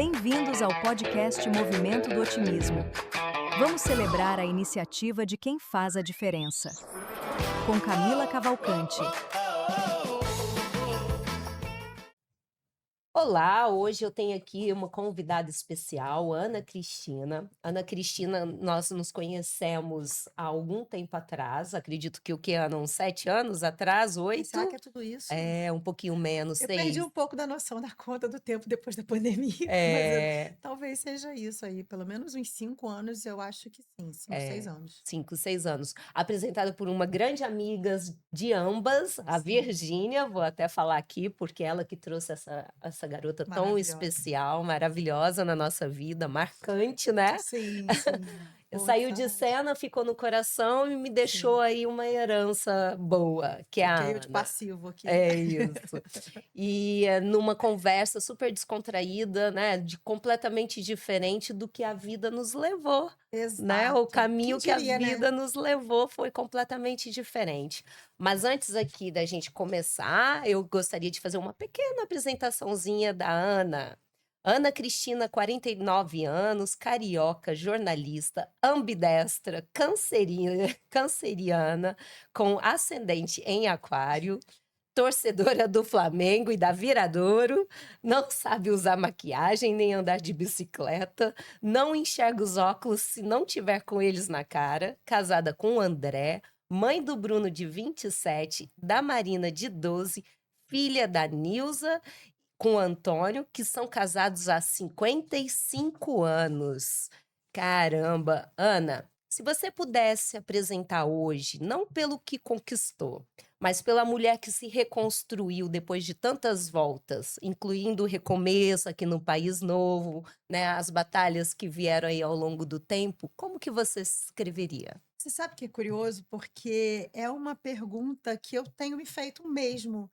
Bem-vindos ao podcast Movimento do Otimismo. Vamos celebrar a iniciativa de quem faz a diferença. Com Camila Cavalcante. Olá, hoje eu tenho aqui uma convidada especial, Ana Cristina. Ana Cristina, nós nos conhecemos há algum tempo atrás, acredito que o que, Ana? Uns 7 anos atrás, Será 8? que é tudo isso? É, um pouquinho menos, Eu perdi 6. um pouco da noção da conta do tempo depois da pandemia, mas É, talvez seja isso aí, pelo menos uns 5 anos, eu acho que sim, 5, 6 é, anos. 5, 6 anos. Apresentada por uma grande amiga de ambas, a Sim, Virgínia, vou até falar aqui, porque ela que trouxe essa garota tão maravilhosa. especial, maravilhosa na nossa vida, marcante, né? Sim, sim. Putz, Saiu de saudade. cena, ficou no coração e me deixou Sim, aí uma herança boa, que é fiquei a eu de Ana. passivo aqui. É isso. E numa conversa super descontraída, né, de completamente diferente do que a vida nos levou, né? O Exato. Quem caminho que a diria, né? vida nos levou foi completamente diferente. Mas antes aqui da gente começar, eu gostaria de fazer uma pequena apresentaçãozinha da Ana. Ana Cristina, 49 anos, carioca, jornalista, ambidestra, canceriana, com ascendente em aquário, torcedora do Flamengo e da Viradouro, não sabe usar maquiagem nem andar de bicicleta, não enxerga os óculos se não tiver com eles na cara, casada com o André, mãe do Bruno de 27, da Marina de 12, filha da Nilza com o Antônio, que são casados há 55 anos. Caramba, Ana, se você pudesse apresentar hoje, não pelo que conquistou, mas pela mulher que se reconstruiu depois de tantas voltas, incluindo o recomeço aqui no País Novo, né, as batalhas que vieram aí ao longo do tempo, como que você se escreveria? Você sabe que é curioso, porque é uma pergunta que eu tenho me feito mesmo.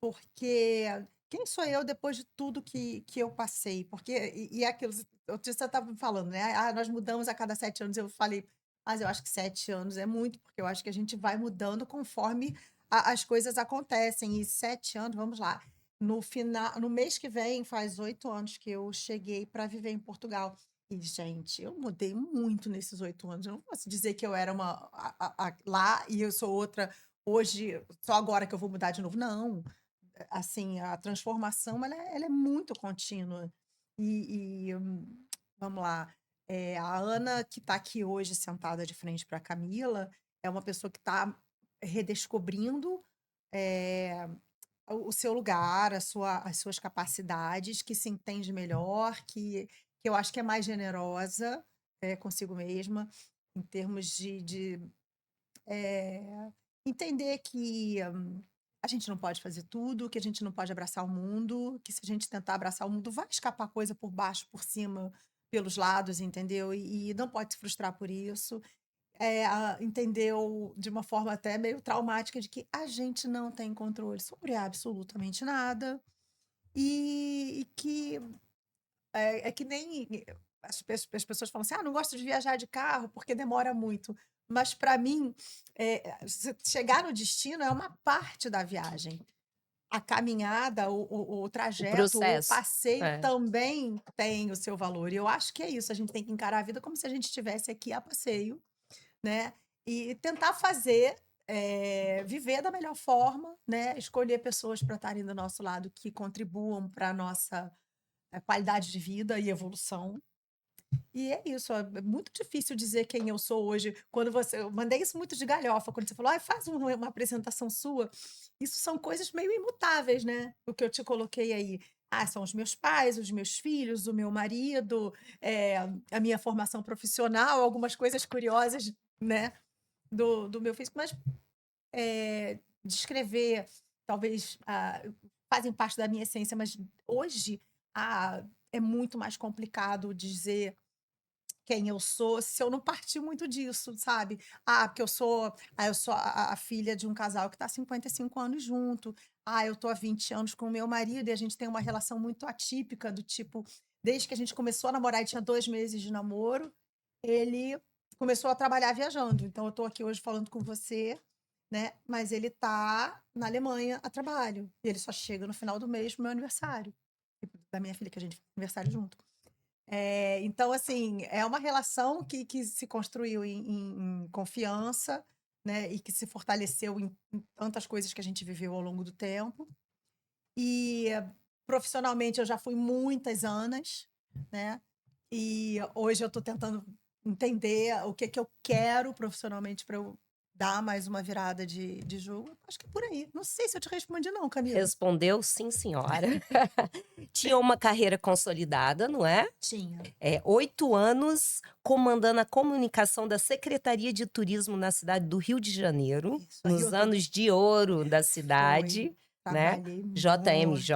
Porque quem sou eu depois de tudo que eu passei? Porque é aquilo, outro dia você estava me falando, né, nós mudamos a cada 7 anos, eu falei: "Mas eu acho que 7 anos é muito, porque eu acho que a gente vai mudando conforme a as coisas acontecem", e 7 anos, vamos lá, no mês que vem faz 8 anos que eu cheguei para viver em Portugal. E gente, eu mudei muito nesses 8 anos, eu não posso dizer que eu era uma a lá e eu sou outra hoje, só agora que eu vou mudar de novo, não. Assim, a transformação ela é muito contínua. Vamos lá, a Ana que está aqui hoje sentada de frente para a Camila, é uma pessoa que está redescobrindo, eh, o seu lugar, as suas capacidades, que se entende melhor, que eu acho que é mais generosa, consigo mesma, em termos de entender que a gente não pode fazer tudo, que a gente não pode abraçar o mundo, que se a gente tentar abraçar o mundo, vai escapar coisa por baixo, por cima, pelos lados, entendeu? E não pode se frustrar por isso. Entendeu de uma forma até meio traumática de que a gente não tem controle sobre absolutamente nada e que é que nem as pessoas falam assim: "Ah, não gosto de viajar de carro porque demora muito", mas para mim, você chegar no destino é uma parte da viagem. A caminhada, o O trajeto, o processo. passeio É. também tem o seu valor, e eu acho que é isso, a gente tem que encarar a vida como se a gente estivesse aqui a passeio, né, e tentar fazer, viver da melhor forma, né, escolher pessoas para estarem do nosso lado que contribuam para a nossa qualidade de vida e evolução. E é isso, é muito difícil dizer quem eu sou hoje. Quando você eu mandei isso muito de galhofa, quando você falou: "Ai, faz uma apresentação sua". Isso são coisas meio imutáveis, né, o que eu te coloquei aí. Ah, são os meus pais, os meus filhos, o meu marido, a minha formação profissional, algumas coisas curiosas, né, do meu físico, mas, descrever talvez, fazem parte da minha essência, mas hoje, é muito mais complicado dizer quem eu sou, se eu não partir muito disso, sabe. Porque eu sou a filha de um casal que está há 55 anos junto. Eu tô há 20 anos com o meu marido e a gente tem uma relação muito atípica, do tipo, desde que a gente começou a namorar e tinha 2 meses de namoro, ele começou a trabalhar viajando. Então eu tô aqui hoje falando com você, né, mas ele tá na Alemanha a trabalho, e ele só chega no final do mês pro meu aniversário. da minha filha, que a gente fez aniversário junto. Então, assim, é uma relação que se construiu em confiança, né? E que se fortaleceu em tantas coisas que a gente viveu ao longo do tempo. E profissionalmente eu já fui muitas Anas, né? E hoje eu estou tentando entender o que eu quero profissionalmente para eu dar mais uma virada de jogo. Acho que é por aí. Não sei se eu te respondi, não, Camila. Respondeu sim, senhora. Tinha uma carreira consolidada, não é? Tinha. 8 anos comandando a comunicação da Secretaria de Turismo na cidade do Rio de Janeiro, Isso. A nos Rio anos de ouro da cidade, né? Trabalhei muito. JMJ,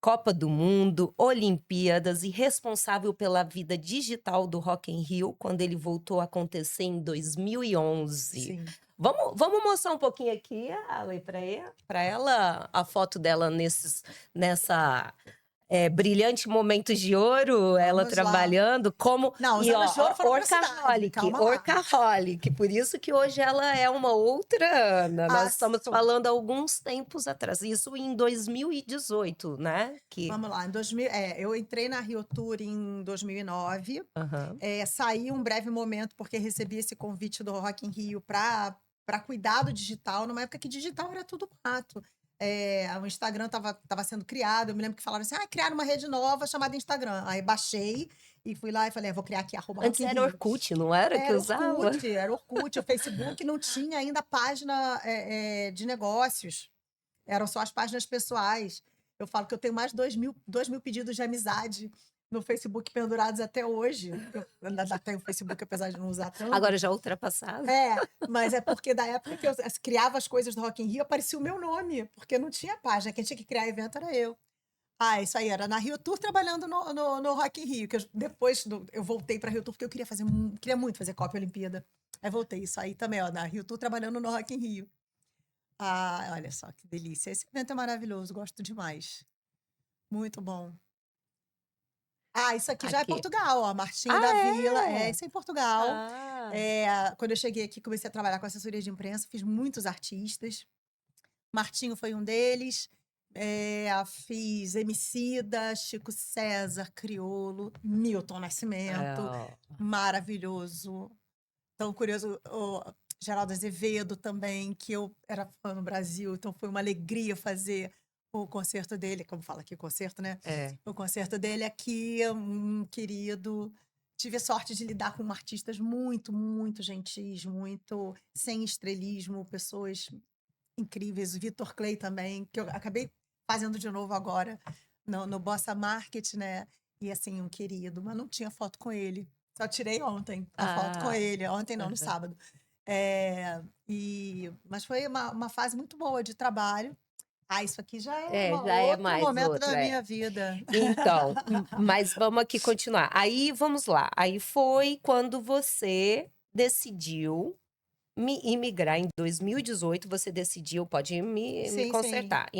Copa do Mundo, Olimpíadas e responsável pela vida digital do Rock in Rio, quando ele voltou a acontecer em 2011. Sim. Vamos mostrar um pouquinho aqui, Ale, para ela, a foto dela nessa brilhante momentos de ouro, ela Vamos lá. trabalhando como Não, os e anos de ouro foram pra cidade, Orcaholic, calma lá. Orcaholic, por isso que hoje ela é uma outra Ana. Ah, Nós estamos sou. falando há alguns tempos atrás, isso em 2018, né? Vamos lá, eu entrei na Rio Tour em 2009. Aham. Saí um breve momento porque recebi esse convite do Rock in Rio para cuidar do digital, numa época que digital era tudo mato. O Instagram estava sendo criado, eu me lembro que falaram assim, criaram uma rede nova chamada Instagram. Aí baixei e fui lá e falei, vou criar aqui, @Rock Antes in era Rio. Orkut, não era que usava? Era Orkut. O Facebook não tinha ainda página de negócios. Eram só as páginas pessoais. Eu falo que eu tenho mais de 2.000 pedidos de amizade no Facebook pendurados até hoje. Eu ainda tenho o Facebook, apesar de não usar tanto. Agora já ultrapassado. Mas é porque da época que eu criava as coisas do Rock in Rio, aparecia o meu nome, porque não tinha página. Quem tinha que criar evento era eu. Isso aí, era na Rio Tour trabalhando no Rock in Rio, que eu voltei para Rio Tour porque eu queria muito fazer Copa e Olimpíada. Aí voltei, isso aí também, na Rio Tour trabalhando no Rock in Rio. Olha só que delícia. Esse evento é maravilhoso, gosto demais. Muito bom. Isso aqui já é Aqui. Portugal, ó. Martinho da Vila. Isso é em Portugal. Quando eu cheguei aqui, comecei a trabalhar com assessoria de imprensa, fiz muitos artistas. Martinho foi um deles. Fiz Emicida, Chico César, Criolo, Milton Nascimento. Maravilhoso. Tão curioso. Geraldo Azevedo também, que eu era fã no Brasil, então foi uma alegria fazer o concerto dele, como fala aqui, o concerto, né? O concerto dele aqui, querido. Tive a sorte de lidar com artistas muito, muito gentis, muito sem estrelismo, pessoas incríveis. O Vitor Clay também, que eu acabei fazendo de novo agora no Bossa Market, né? E assim, um querido, mas não tinha foto com ele. Só tirei ontem a foto com ele. Ontem não, no sábado. Mas foi uma fase muito boa de trabalho. Isso aqui já é outro mais momento outro, da minha vida. Então, mas vamos aqui continuar. Aí, vamos lá. Aí foi quando você decidiu imigrar em 2018, você decidiu, pode me Sim. consertar,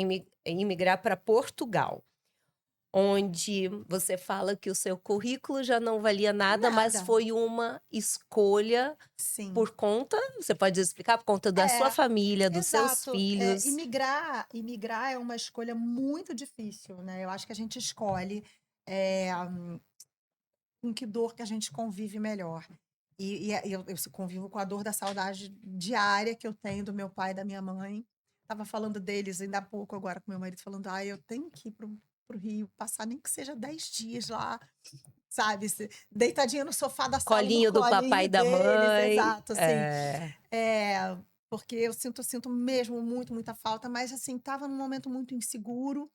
imigrar para Portugal, onde você fala que o seu currículo já não valia nada, mas Nada. foi uma escolha Sim. por conta, você pode explicar, por conta da sua família, dos seus Exato. filhos. Imigrar é uma escolha muito difícil, né? Eu acho que a gente escolhe com que dor que a gente convive melhor. Eu convivo com a dor da saudade diária que eu tenho do meu pai e da minha mãe. Estava falando deles ainda há pouco agora com meu marido, falando, eu tenho que ir pro Rio, passar nem que seja 10 dias lá, sabe? Deitadinha no sofá da sala, Colinho do papai e da deles, mãe. exato, assim. Porque eu sinto mesmo muito, muita falta, mas assim, estava num momento muito inseguro.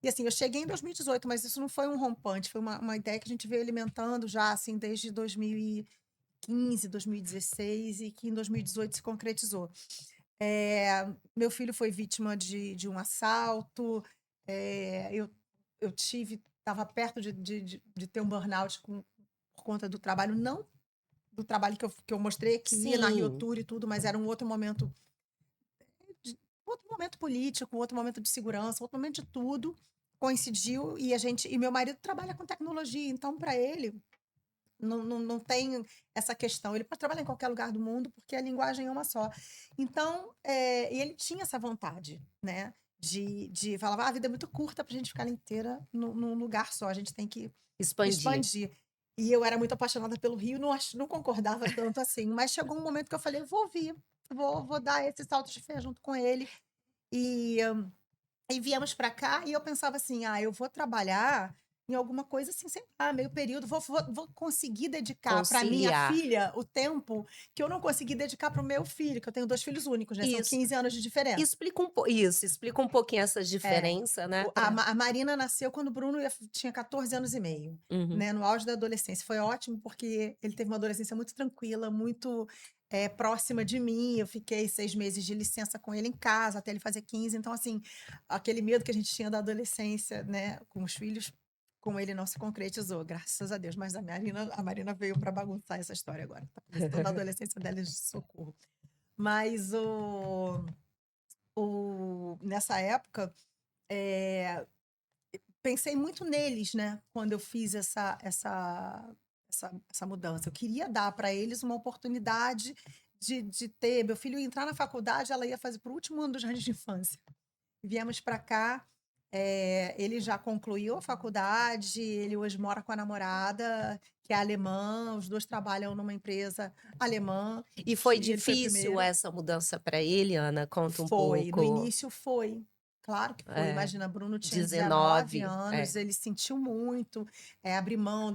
E assim, eu cheguei em 2018, mas isso não foi um rompante, foi uma ideia que a gente veio alimentando já, assim, desde 2015, 2016, e que em 2018 se concretizou. Meu filho foi vítima de um assalto, eu estava perto de ter um burnout por conta do trabalho, não do trabalho que eu mostrei aqui na Rio Sim. Tour e tudo, mas era um outro momento político, outro momento de segurança, outro momento de tudo, coincidiu e meu marido trabalha com tecnologia, então para ele não tem essa questão. Ele pode trabalhar em qualquer lugar do mundo porque a linguagem é uma só. Então, e ele tinha essa vontade, né, falava, a vida é muito curta pra gente ficar inteira num lugar só, a gente tem que Expandir. expandir. E eu era muito apaixonada pelo Rio, não concordava tanto assim, mas chegou um momento que eu falei, vou vir, vou dar esse salto de fé junto com ele. E, e viemos pra cá e eu pensava assim, eu vou trabalhar em alguma coisa assim, sei lá, meio período, vou conseguir dedicar pra minha Conciliar. filha o tempo que eu não consegui dedicar pro meu filho, que eu tenho 2 filhos únicos, né? São Isso. 15 anos de diferença. Explica um pouquinho essa diferença, né? A Marina nasceu quando o Bruno tinha 14 anos e meio, Uhum. né? No auge da adolescência. Foi ótimo porque ele teve uma adolescência muito tranquila, muito próxima de mim. Eu fiquei 6 meses de licença com ele em casa, até ele fazer 15. Então, assim, aquele medo que a gente tinha da adolescência, né? Com os filhos, com ele não se concretizou, graças a Deus. Mas a Marina veio para bagunçar essa história agora. Tá começando a adolescência dela de socorro. Mas nessa época, pensei muito neles, né? Quando eu fiz essa mudança. Eu queria dar para eles uma oportunidade de ter. Meu filho ia entrar na faculdade, ela ia fazer para o último ano do jardim de infância. Viemos para cá, ele já concluiu a faculdade, ele hoje mora com a namorada, que é alemã, os dois trabalham numa empresa alemã. E foi Ele foi difícil primeiro. essa mudança para ele, Ana? Conta um Foi, no pouco. início foi. Claro que foi. É, Imagina, Bruno tinha 19, 19 anos, ele sentiu muito, abrir mão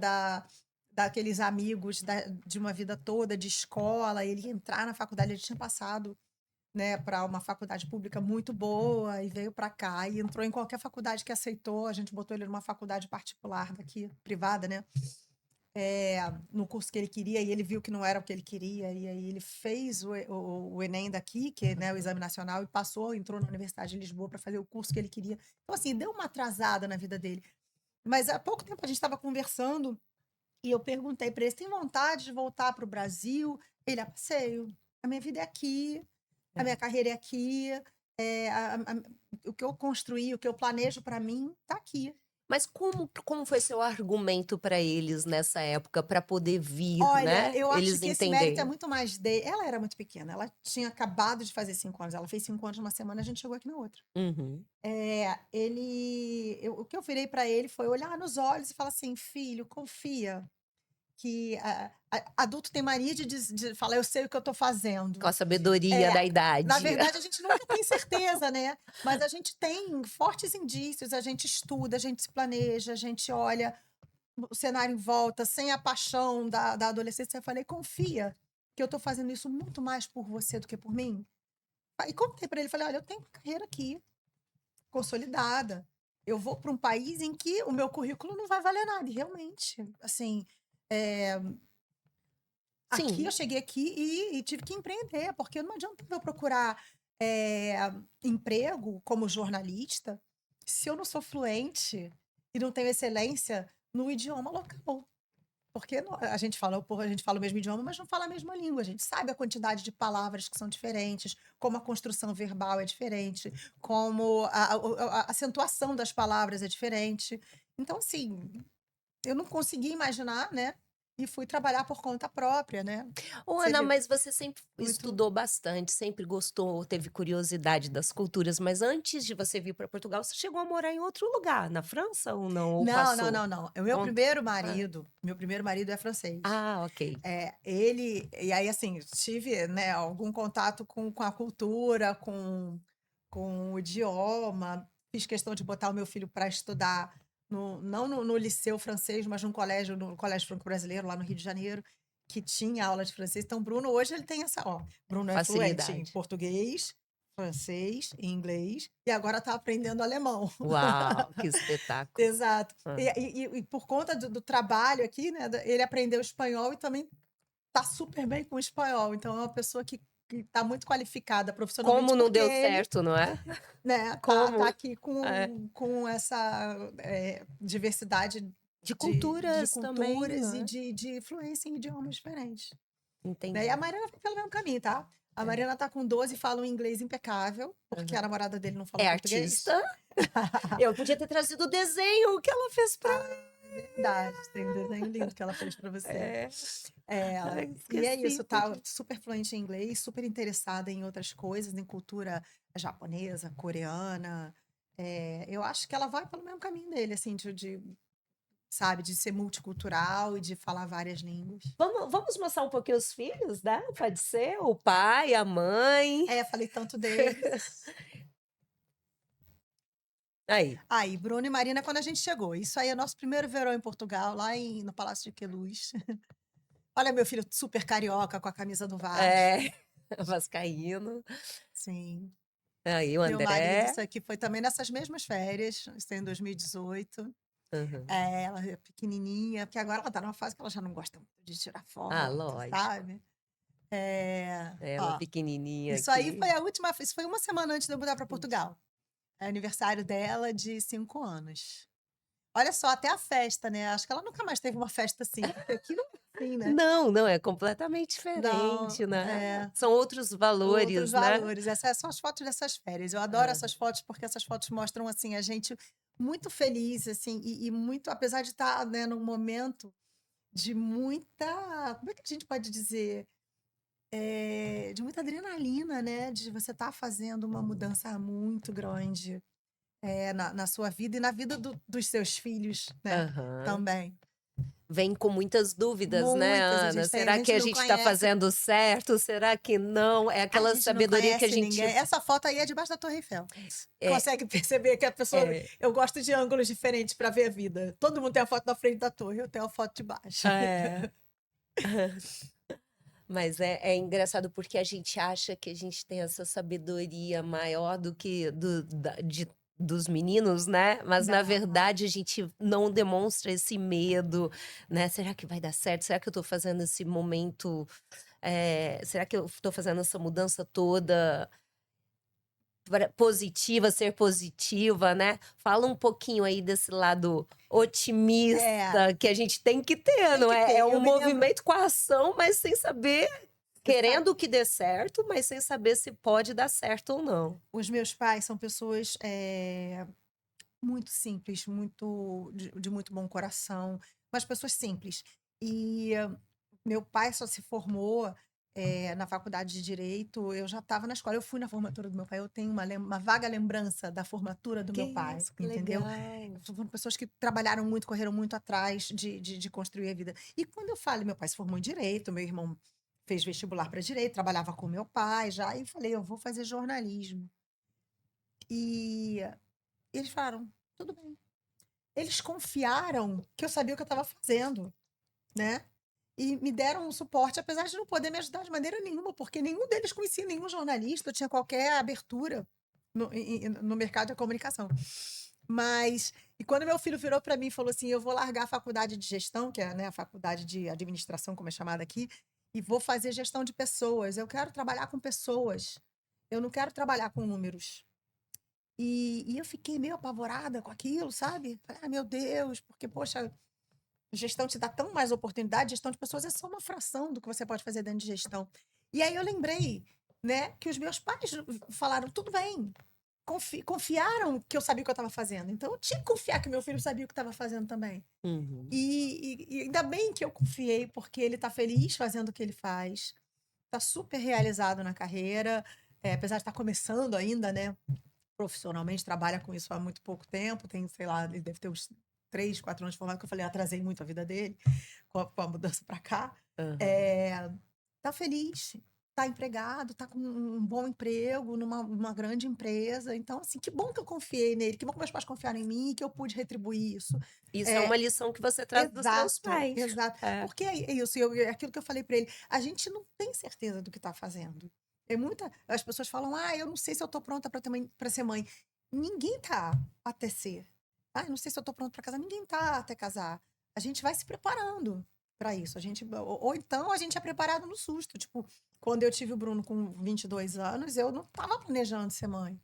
daqueles amigos de uma vida toda de escola, ele entrar na faculdade, ele tinha passado, né, para uma faculdade pública muito boa e veio para cá e entrou em qualquer faculdade que aceitou. A gente botou ele numa faculdade particular daqui, privada, né? No curso que ele queria, e ele viu que não era o que ele queria, e aí ele fez o Enem daqui, que é, né, o Exame Nacional, e passou, entrou na Universidade de Lisboa para fazer o curso que ele queria. Então, assim, deu uma atrasada na vida dele. Mas há pouco tempo a gente estava conversando e eu perguntei para ele: tem vontade de voltar para o Brasil? Ele: passeio. A minha vida é aqui, a minha carreira é aqui, o que eu construí, o que eu planejo para mim, tá aqui. Mas como foi seu argumento para eles nessa época, para poder vir, Olha, né? eu acho Eles que esse mérito é entenderem. muito mais dele. Ela era muito pequena, ela tinha acabado de fazer 5 anos. Ela fez 5 anos numa semana, a gente chegou aqui na outra. Uhum. O que eu virei para ele foi olhar nos olhos e falar assim: filho, confia que adulto tem mania de falar, eu sei o que eu tô fazendo. Com a sabedoria da Na idade. verdade, a gente nunca tem certeza, né? Mas a gente tem fortes indícios, a gente estuda, a gente se planeja, a gente olha o cenário em volta, sem a paixão da adolescência. Eu falei, confia que eu tô fazendo isso muito mais por você do que por mim. E contei para ele, falei, olha, eu tenho uma carreira aqui, consolidada. Eu vou para um país em que o meu currículo não vai valer nada. E realmente, assim, aqui Sim. eu cheguei aqui e tive que empreender, porque não adianta eu procurar emprego como jornalista se eu não sou fluente e não tenho excelência no idioma local. Porque a gente fala o mesmo idioma, mas não fala a mesma língua. A gente sabe a quantidade de palavras que são diferentes, como a construção verbal é diferente, como a acentuação das palavras é diferente. Então, assim, eu não consegui imaginar, né? E fui trabalhar por conta própria, né? Ô, Ana, Seria mas você sempre muito. estudou bastante, sempre gostou, teve curiosidade das culturas, mas antes de você vir para Portugal, você chegou a morar em outro lugar, na França ou não? Ou Não, passou? não. O Con- meu primeiro marido é francês. ok. E aí, assim, tive, né, algum contato com a cultura, com o idioma. Fiz questão de botar o meu filho para estudar, não no liceu francês, mas no Colégio Franco-Brasileiro, lá no Rio de Janeiro, que tinha aula de francês. Então, Bruno, hoje ele tem Bruno é fluente em Facilidade. português, francês e inglês, e agora está aprendendo alemão. Uau, que espetáculo. Exato. Ah. E por conta do trabalho aqui, né, ele aprendeu espanhol e também tá super bem com o espanhol. Então é uma pessoa que tá muito qualificada profissionalmente Como não porque deu ele, certo, não é? né, tá Como? aqui É. com essa diversidade De de culturas também, culturas não e é? de fluência em idiomas diferentes. Né? E Entendi. a Mariana foi pelo mesmo caminho, tá? A Mariana tá com 12 e fala um inglês impecável, porque a namorada dele não fala É português. artista? Eu podia ter trazido o desenho que ela fez pra Verdade, tem um desenho lindo que ela fez para você. É, Ai, e é esqueci isso, tá tudo. super fluente em inglês, super interessada em outras coisas, em cultura japonesa, coreana. Eu acho que ela vai pelo mesmo caminho dele, assim, sabe, de ser multicultural e de falar várias línguas. Vamos mostrar um pouquinho os filhos, né? Pode ser? O pai, a mãe. Falei tanto deles. Aí. Aí, Bruno e Marina, quando a gente chegou. Isso aí é nosso primeiro verão em Portugal, lá no Palácio de Queluz. Olha meu filho super carioca com a camisa do Vasco. É, vascaíno. Sim. Aí o Meu marido, André. isso aqui foi também nessas mesmas férias, isso é em 2018. Uhum. Ela é pequenininha, porque agora ela tá numa fase que ela já não gosta muito de tirar Ah, foto, lógico. sabe? Ela Ó, pequenininha isso aí aqui. foi a última, isso foi uma semana antes de eu mudar para Portugal. É aniversário dela de 5 anos. Olha só, até a festa, né? Acho que ela nunca mais teve uma festa assim, porque aqui não é assim, né? Não, não, é completamente Não, diferente, né? São outros outros valores, né? valores. Essas são as fotos dessas férias. Eu adoro essas fotos porque essas fotos mostram assim a gente muito feliz, assim, e muito, apesar de estar, né, num momento de muita, como é que a gente pode dizer? De muita adrenalina, né? De você estar fazendo uma mudança muito grande na sua vida e na vida dos seus filhos, né? Aham. Também. Vem com muitas dúvidas, né, Muitas, Ana? a Será que gente a não gente está conhece, fazendo certo? Será que não? É a aquela gente não sabedoria que a conhece gente ninguém. Essa foto aí é debaixo da Torre Eiffel. é, Consegue perceber que a pessoa. é, Eu gosto de ângulos diferentes para ver a vida. Todo mundo tem a foto da frente da torre, eu tenho a foto de baixo. é. Mas é engraçado porque a gente acha que a gente tem essa sabedoria maior do que dos meninos, né? Mas na Não. verdade a gente não demonstra esse medo, né? Será que vai dar certo? Será que eu tô fazendo esse momento? Será que eu tô fazendo essa mudança toda positiva, ser positiva, né? Fala um pouquinho aí desse lado É, otimista que a gente tem que ter, tem não que é? É ter. um Eu me lembro. movimento com a ação, mas sem saber, Você sabe, querendo que dê certo, mas sem saber se pode dar certo ou não. os meus pais são pessoas muito simples, muito de muito bom coração, mas pessoas simples. E meu pai só se formou na faculdade de Direito, eu já estava na escola, eu fui na formatura do meu pai, eu tenho uma vaga lembrança da formatura do Que meu pai, isso, que entendeu? legal. Foram pessoas que trabalharam muito, correram muito atrás de construir a vida. E quando eu falo, meu pai se formou em Direito, meu irmão fez vestibular para Direito, trabalhava com meu pai já, e falei, eu vou fazer jornalismo. E eles falaram, tudo bem. Eles confiaram que eu sabia o que eu estava fazendo, né? E me deram um suporte, apesar de não poder me ajudar de maneira nenhuma, porque nenhum deles conhecia nenhum jornalista, tinha qualquer abertura no mercado da comunicação. Mas, e quando meu filho virou para mim e falou assim: eu vou largar a faculdade de gestão, que é, né, a faculdade de administração, como é chamada aqui, e vou fazer gestão de pessoas. Eu quero trabalhar com pessoas. Eu não quero trabalhar com números. E eu fiquei meio apavorada com aquilo, sabe? Falei, ah, meu Deus, porque, poxa, gestão te dá tão mais oportunidade, gestão de pessoas é só uma fração do que você pode fazer dentro de gestão. E aí eu lembrei, né, que os meus pais falaram, tudo bem, confiaram que eu sabia o que eu estava fazendo. Então eu tinha que confiar que meu filho sabia o que estava fazendo também. Uhum. E ainda bem que eu confiei, porque ele está feliz fazendo o que ele faz, está super realizado na carreira, apesar de estar começando ainda, né? Profissionalmente, trabalha com isso há muito pouco tempo, tem, sei lá, ele deve ter uns 3, 4 anos de formado, que eu falei, atrasei muito a vida dele com a mudança para cá. Uhum. Tá feliz, tá empregado, tá com um bom emprego numa grande empresa. Então, assim, que bom que eu confiei nele, que bom que meus pais confiaram em mim e que eu pude retribuir isso. Isso é É, uma lição que você traz dos seus exato, pais. exato. É. Porque é isso, é aquilo que eu falei para ele, a gente não tem certeza do que tá fazendo. As pessoas falam, ah, eu não sei se eu tô pronta para ser mãe. Ninguém tá até ser. Ah, eu não sei se eu tô pronta para casar. Ninguém tá até casar. A gente vai se preparando para isso. Ou então a gente é preparado no susto. Tipo, quando eu tive o Bruno com 22 anos, eu não tava planejando ser mãe.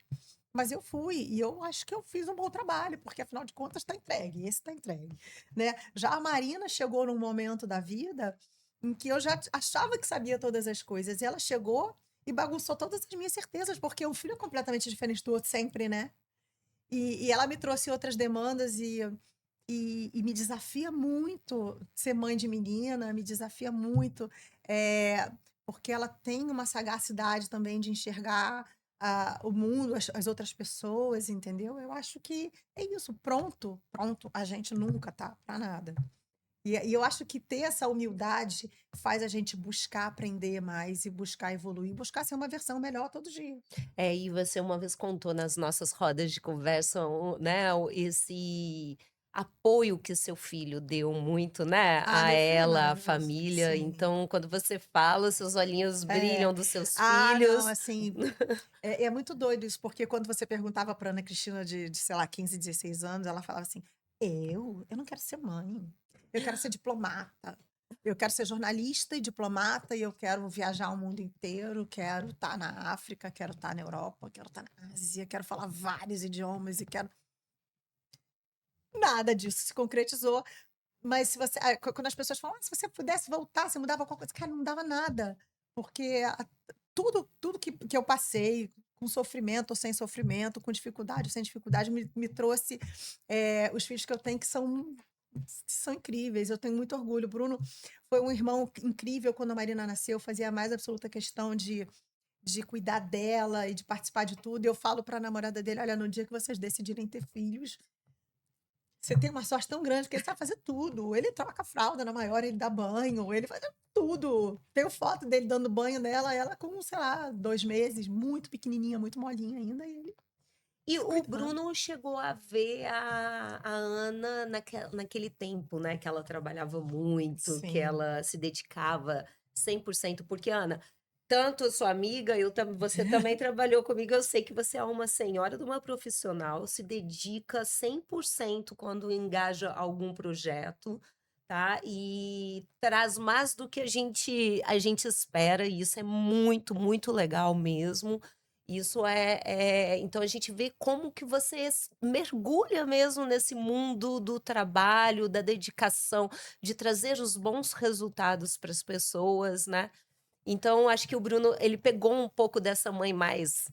Mas eu fui, e eu acho que eu fiz um bom trabalho, porque afinal de contas está entregue, esse está entregue, né? Já a Marina chegou num momento da vida em que eu já achava que sabia todas as coisas, e ela chegou e bagunçou todas as minhas certezas, porque um filho é completamente diferente do outro sempre, né? E ela me trouxe outras demandas, e me desafia muito ser mãe de menina, me desafia muito, porque ela tem uma sagacidade também de enxergar o mundo, as outras pessoas, entendeu? Eu acho que é isso, pronto, pronto, a gente nunca tá para nada. E eu acho que ter essa humildade faz a gente buscar aprender mais e buscar evoluir, buscar ser uma versão melhor todo dia. E você uma vez contou nas nossas rodas de conversa, né, esse apoio que seu filho deu muito, né, Ah, a meu filho é ela, à maravilhoso. família. Sim. Então, quando você fala, seus olhinhos É. brilham dos seus Ah, não, filhos. assim, é muito doido isso, porque quando você perguntava pra Ana Cristina sei lá, 15, 16 anos, ela falava assim: Eu não quero ser mãe, eu quero ser diplomata, eu quero ser jornalista e diplomata, e eu quero viajar o mundo inteiro, quero estar na África, quero estar na Europa, quero estar na Ásia, quero falar vários idiomas e quero. Nada disso se concretizou, mas se você. Quando as pessoas falam, se você pudesse voltar, você mudava qualquer coisa, cara, não mudava nada, porque tudo que eu passei, com sofrimento ou sem sofrimento, com dificuldade ou sem dificuldade, me trouxe os filhos que eu tenho que são incríveis. Eu tenho muito orgulho. Bruno foi um irmão incrível quando a Marina nasceu, fazia a mais absoluta questão de cuidar dela e de participar de tudo. E eu falo para a namorada dele: olha, no dia que vocês decidirem ter filhos, você tem uma sorte tão grande que ele sabe fazer tudo. Ele troca a fralda na maior, ele dá banho, ele faz tudo. Tenho foto dele dando banho nela, ela com, sei lá, 2 meses, muito pequenininha, muito molinha ainda, e ele E o cuidando. Bruno chegou a ver a Ana naquele tempo, né, que ela trabalhava muito, que Sim. ela se dedicava 100%, porque Ana, tanto sua amiga, você também trabalhou comigo, eu sei que você é uma senhora de uma profissional, se dedica 100% quando engaja algum projeto, tá? E traz mais do que a gente espera, e isso é muito, muito legal mesmo. Isso então a gente vê como que você mergulha mesmo nesse mundo do trabalho, da dedicação, de trazer os bons resultados para as pessoas, né. Então acho que o Bruno, ele pegou um pouco dessa mãe mais,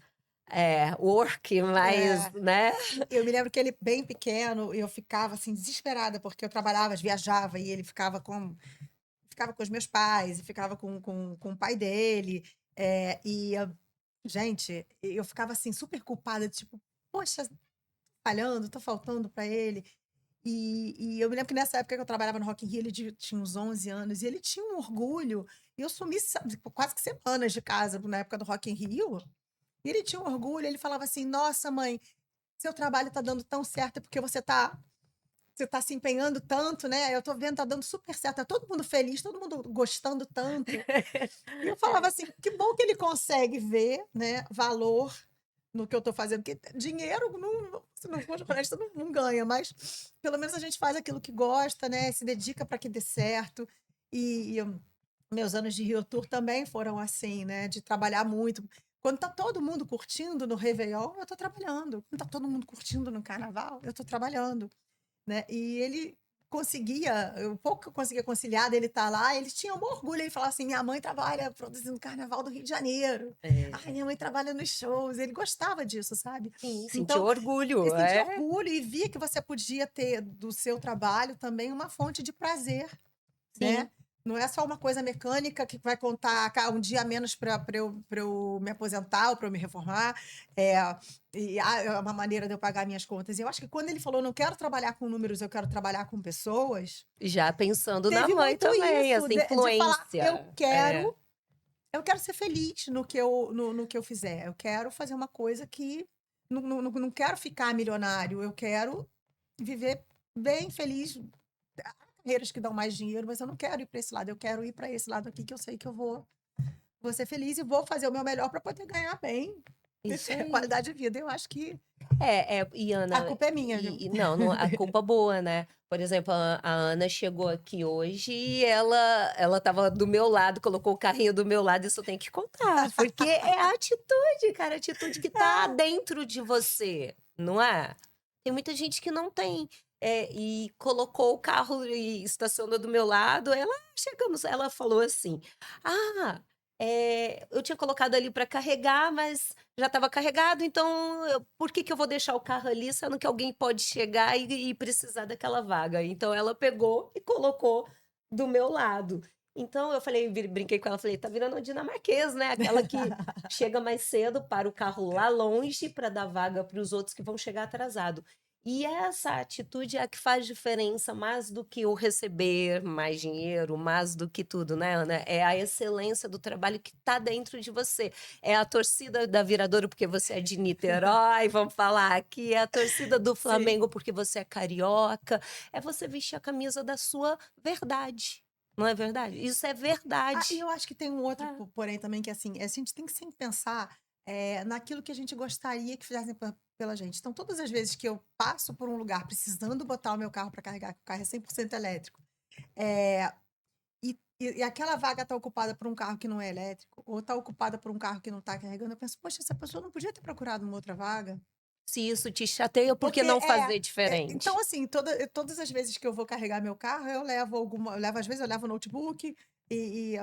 work, mais, É, né. eu me lembro que ele bem pequeno, eu ficava assim desesperada, porque eu trabalhava, viajava e ele ficava com os meus pais e ficava com o pai dele. Gente, eu ficava assim super culpada, tipo, poxa, falhando, tô faltando pra ele. E eu me lembro que nessa época que eu trabalhava no Rock in Rio, ele tinha uns 11 anos, e ele tinha um orgulho, e eu sumi, sabe, tipo, quase que semanas de casa na época do Rock in Rio, e ele tinha um orgulho, ele falava assim: "Nossa, mãe, seu trabalho tá dando tão certo, é porque você tá se empenhando tanto, né, eu tô vendo, tá dando super certo, tá todo mundo feliz, todo mundo gostando tanto". E eu falava assim: "Que bom que ele consegue ver, né, valor no que eu tô fazendo", porque dinheiro não, se não for honesto, não ganha, mas pelo menos a gente faz aquilo que gosta, né, se dedica para que dê certo. Meus anos de Rio Tour também foram assim, né, de trabalhar muito. Quando tá todo mundo curtindo no réveillon, eu tô trabalhando. Quando tá todo mundo curtindo no carnaval, eu tô trabalhando, né. E ele conseguia, o pouco que eu conseguia conciliar dele estar lá, ele tinha um orgulho, ele falava assim: "Minha mãe trabalha produzindo carnaval do Rio de Janeiro. Ai, É, minha mãe trabalha nos shows", ele gostava disso, sabe. sim, sentiu Então, ele orgulho, sentia é. orgulho e via que você podia ter do seu trabalho também uma fonte de prazer, né. Sim. Não é só uma coisa mecânica que vai contar um dia a menos para eu me aposentar ou para eu me reformar, eh, é uma maneira de eu pagar minhas contas. E eu acho que quando ele falou: "Não quero trabalhar com números, eu quero trabalhar com pessoas", Já pensando na teve mãe muito também, isso, essa de falar: "Eu influência. É. quero eu quero ser feliz no que eu fizer, eu quero fazer uma coisa que não quero ficar milionário, eu quero viver bem, feliz". Há carreiras que dão mais dinheiro, mas eu não quero ir para esse lado, eu quero ir para esse lado aqui que eu sei que eu vou ser feliz e vou fazer o meu melhor para poder ganhar bem e Isso ter aí. qualidade de vida. Eu acho que E a Ana, culpa é minha, viu. não, a culpa boa, né. Por exemplo, a Ana chegou aqui hoje e ela estava do meu lado, colocou o carrinho do meu lado, isso eu tenho que contar, porque é a atitude, cara, a atitude que tá dentro de você, não é? Tem muita gente que não tem, e colocou o carro e estacionou do meu lado, ela falou assim: "Ah, eu tinha colocado ali para carregar, mas já estava carregado, então por que que eu vou deixar o carro ali, sendo que alguém pode chegar e precisar daquela vaga? Então ela pegou e colocou do meu lado. Então eu falei, brinquei com ela, falei, tá virando uma dinamarquesa, né? Aquela que chega mais cedo, para o carro lá longe para dar vaga para os outros que vão chegar atrasado. E essa atitude é a que faz diferença mais do que o receber mais dinheiro, mais do que tudo, né, Ana? É a excelência do trabalho que está dentro de você. É a torcida da Viradouro porque você é de Niterói, vamos falar aqui. É a torcida do Sim. Flamengo porque você é carioca. É você vestir a camisa da sua verdade. Não é verdade? Isso é E verdade. eu acho que tem um outro É. porém também, que assim, a gente tem que sempre pensar naquilo que a gente gostaria que fizessem pela gente. Então, todas as vezes que eu passo por um lugar precisando botar o meu carro para carregar, que o carro é 100% elétrico, é, e aquela vaga está ocupada por um carro que não é elétrico, ou está ocupada por um carro que não está carregando, eu penso, poxa, essa pessoa não podia ter procurado uma outra vaga? Se isso te chateia, por que Porque não fazer então, diferente? assim, todas as vezes que eu vou carregar meu carro, às vezes eu levo o notebook e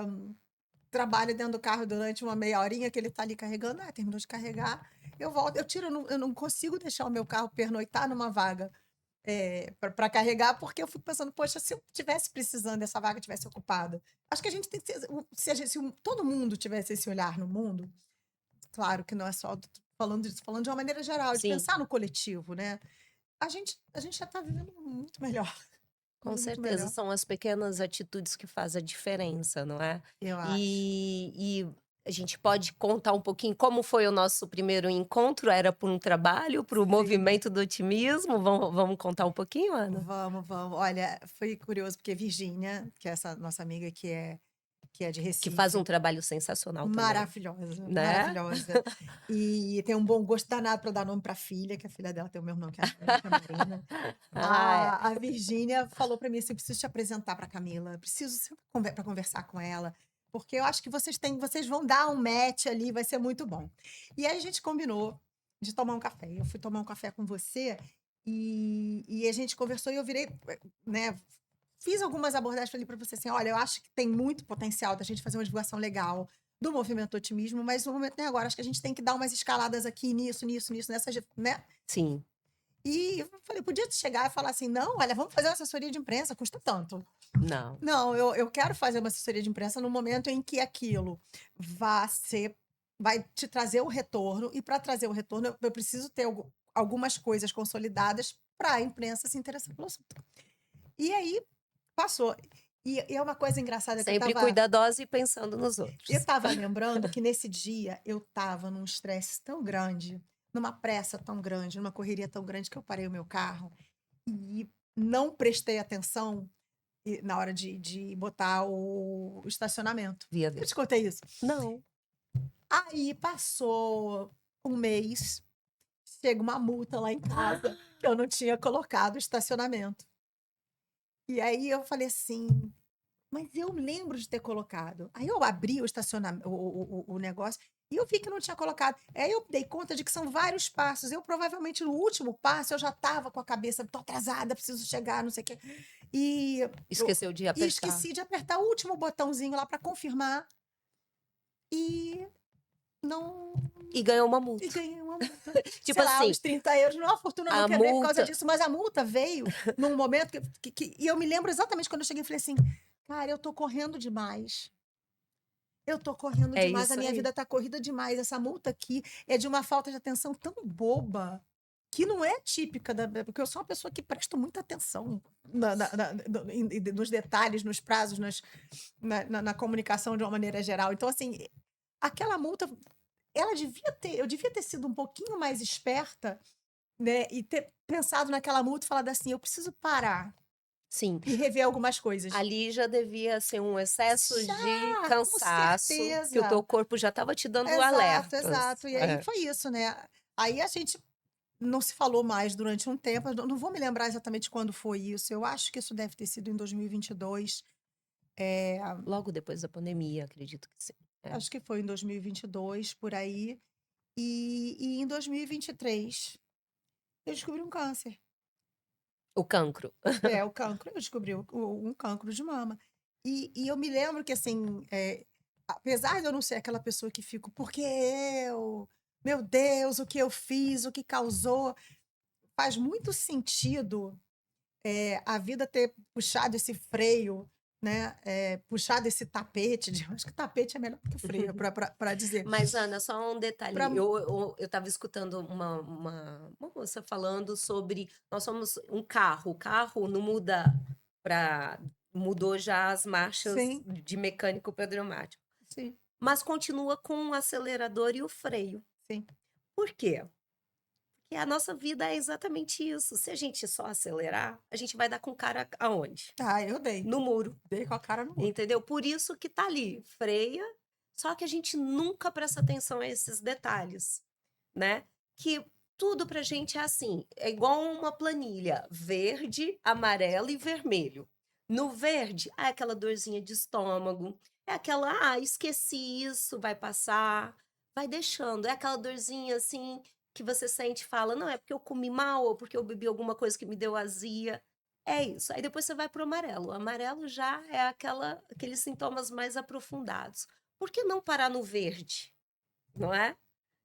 trabalho dentro do carro durante uma meia horinha que ele tá ali carregando. Terminou de carregar, eu volto, eu não consigo deixar o meu carro pernoitar numa vaga para carregar, porque eu fico pensando, poxa, se eu tivesse precisando dessa vaga tivesse ocupada. Acho que a gente tem que ter, se todo mundo tivesse esse olhar no mundo, claro que não é só falando de uma maneira geral, de Sim. pensar no coletivo, né? A gente já está vivendo muito melhor. Com Muito certeza, melhor, são as pequenas atitudes que fazem a diferença, não é? eu acho. E a gente pode contar um pouquinho como foi o nosso primeiro encontro? Era por um trabalho, para o Sim. movimento do otimismo? Vamos contar um pouquinho, Ana? Vamos, vamos. Olha, foi curioso porque Virgínia, que é essa nossa amiga que é de Que faz um Recife, trabalho sensacional também, maravilhosa, né? maravilhosa. E tem um bom gosto danado para dar nome para a filha, que a filha dela tem o mesmo nome que a gente, que é Marina. Ah, é. A Virgínia falou para mim assim: eu preciso te apresentar para Camila, preciso para conversar com ela, porque eu acho que vocês vão dar um match ali, vai ser muito bom. E aí a gente combinou de tomar um café. Eu fui tomar um café com você e a gente conversou e eu virei, né? Fiz algumas abordagens, falei para você assim: olha, eu acho que tem muito potencial da gente fazer uma divulgação legal do movimento Otimismo, mas no momento não é agora. Acho que a gente tem que dar umas escaladas aqui nisso, nisso, nisso, nessas, né? Sim, E eu falei, podia chegar e falar assim: não, olha, vamos fazer uma assessoria de imprensa, custa tanto. não. Não, eu quero fazer uma assessoria de imprensa no momento em que aquilo vai te trazer o retorno, e para trazer o retorno, eu preciso ter algumas coisas consolidadas para a imprensa se interessar pelo assunto. E aí passou. E é uma coisa engraçada que Sempre cuidadosa e pensando nos eu outros. estava lembrando que nesse dia eu estava num estresse tão grande, numa pressa tão grande, numa correria tão grande, que eu parei o meu carro e não prestei atenção na hora de botar o estacionamento. Via Eu ver. te contei isso. Não. Aí passou um mês, chega uma multa lá em casa que eu não tinha colocado o estacionamento. E aí eu falei assim, mas eu lembro de ter colocado. Aí eu abri o estacionamento, o negócio, e eu vi que não tinha colocado. Aí eu dei conta de que são vários passos. Eu provavelmente no último passo eu já estava com a cabeça, tô atrasada, preciso chegar, não sei o quê. E, eu, Esqueceu de e apertar. esqueci de apertar o último botãozinho lá para confirmar e não. E ganhou uma E multa. ganhei uma multa. Tipo Sei lá, assim, uns 30 euros. Não é uma fortuna, eu não a quebrei por causa multa. disso, mas a multa veio num momento e eu me lembro exatamente quando eu cheguei e falei assim: cara, eu tô correndo demais. Eu tô correndo É demais, a isso minha aí. vida tá corrida demais. Essa multa aqui é de uma falta de atenção tão boba que não é típica porque eu sou uma pessoa que presto muita atenção nos detalhes, nos prazos, na comunicação de uma maneira geral. Então, assim, aquela multa, eu devia ter sido um pouquinho mais esperta, né? E ter pensado naquela multa e falado assim: eu preciso parar Sim. e rever algumas coisas. Ali já devia ser um excesso de Já, com cansaço, que o teu certeza. corpo já estava te dando Exato, alertas. exato. E aí É. foi isso, né. Aí a gente não se falou mais durante um tempo, eu não vou me lembrar exatamente quando foi isso, eu acho que isso deve ter sido em 2022, Logo depois da pandemia, acredito que sim. É. acho que foi em 2022, por aí, e em 2023 eu descobri um câncer. O cancro. É, o cancro, eu descobri um cancro de mama. E eu me lembro que, assim, apesar de eu não ser aquela pessoa que fico, porque eu, meu Deus, o que eu fiz, o que causou, faz muito sentido a vida ter puxado esse freio, né? Puxado esse tapete, acho que tapete é melhor do que freio, para dizer. Mas, Ana, só um detalhe. Pra, Eu estava escutando uma moça falando sobre nós somos um carro. O carro não muda para. Mudou já as marchas sim, de mecânico para pneumático. sim, Mas continua com o acelerador e o freio. sim. Por quê? Porque a nossa vida é exatamente isso. Se a gente só acelerar, a gente vai dar com cara aonde? Ah, eu dei. No muro. Dei com a cara no muro. Entendeu? Por isso que tá ali, freia, só que a gente nunca presta atenção a esses detalhes, né? Que tudo pra gente é assim, é igual uma planilha, verde, amarelo e vermelho. No verde, é aquela dorzinha de estômago, é aquela, esqueci isso, vai passar, vai deixando, é aquela dorzinha assim que você sente e fala, não, é porque eu comi mal ou porque eu bebi alguma coisa que me deu azia. É isso. Aí depois você vai para o amarelo. O amarelo já é aqueles sintomas mais aprofundados. Por que não parar no verde? Não é?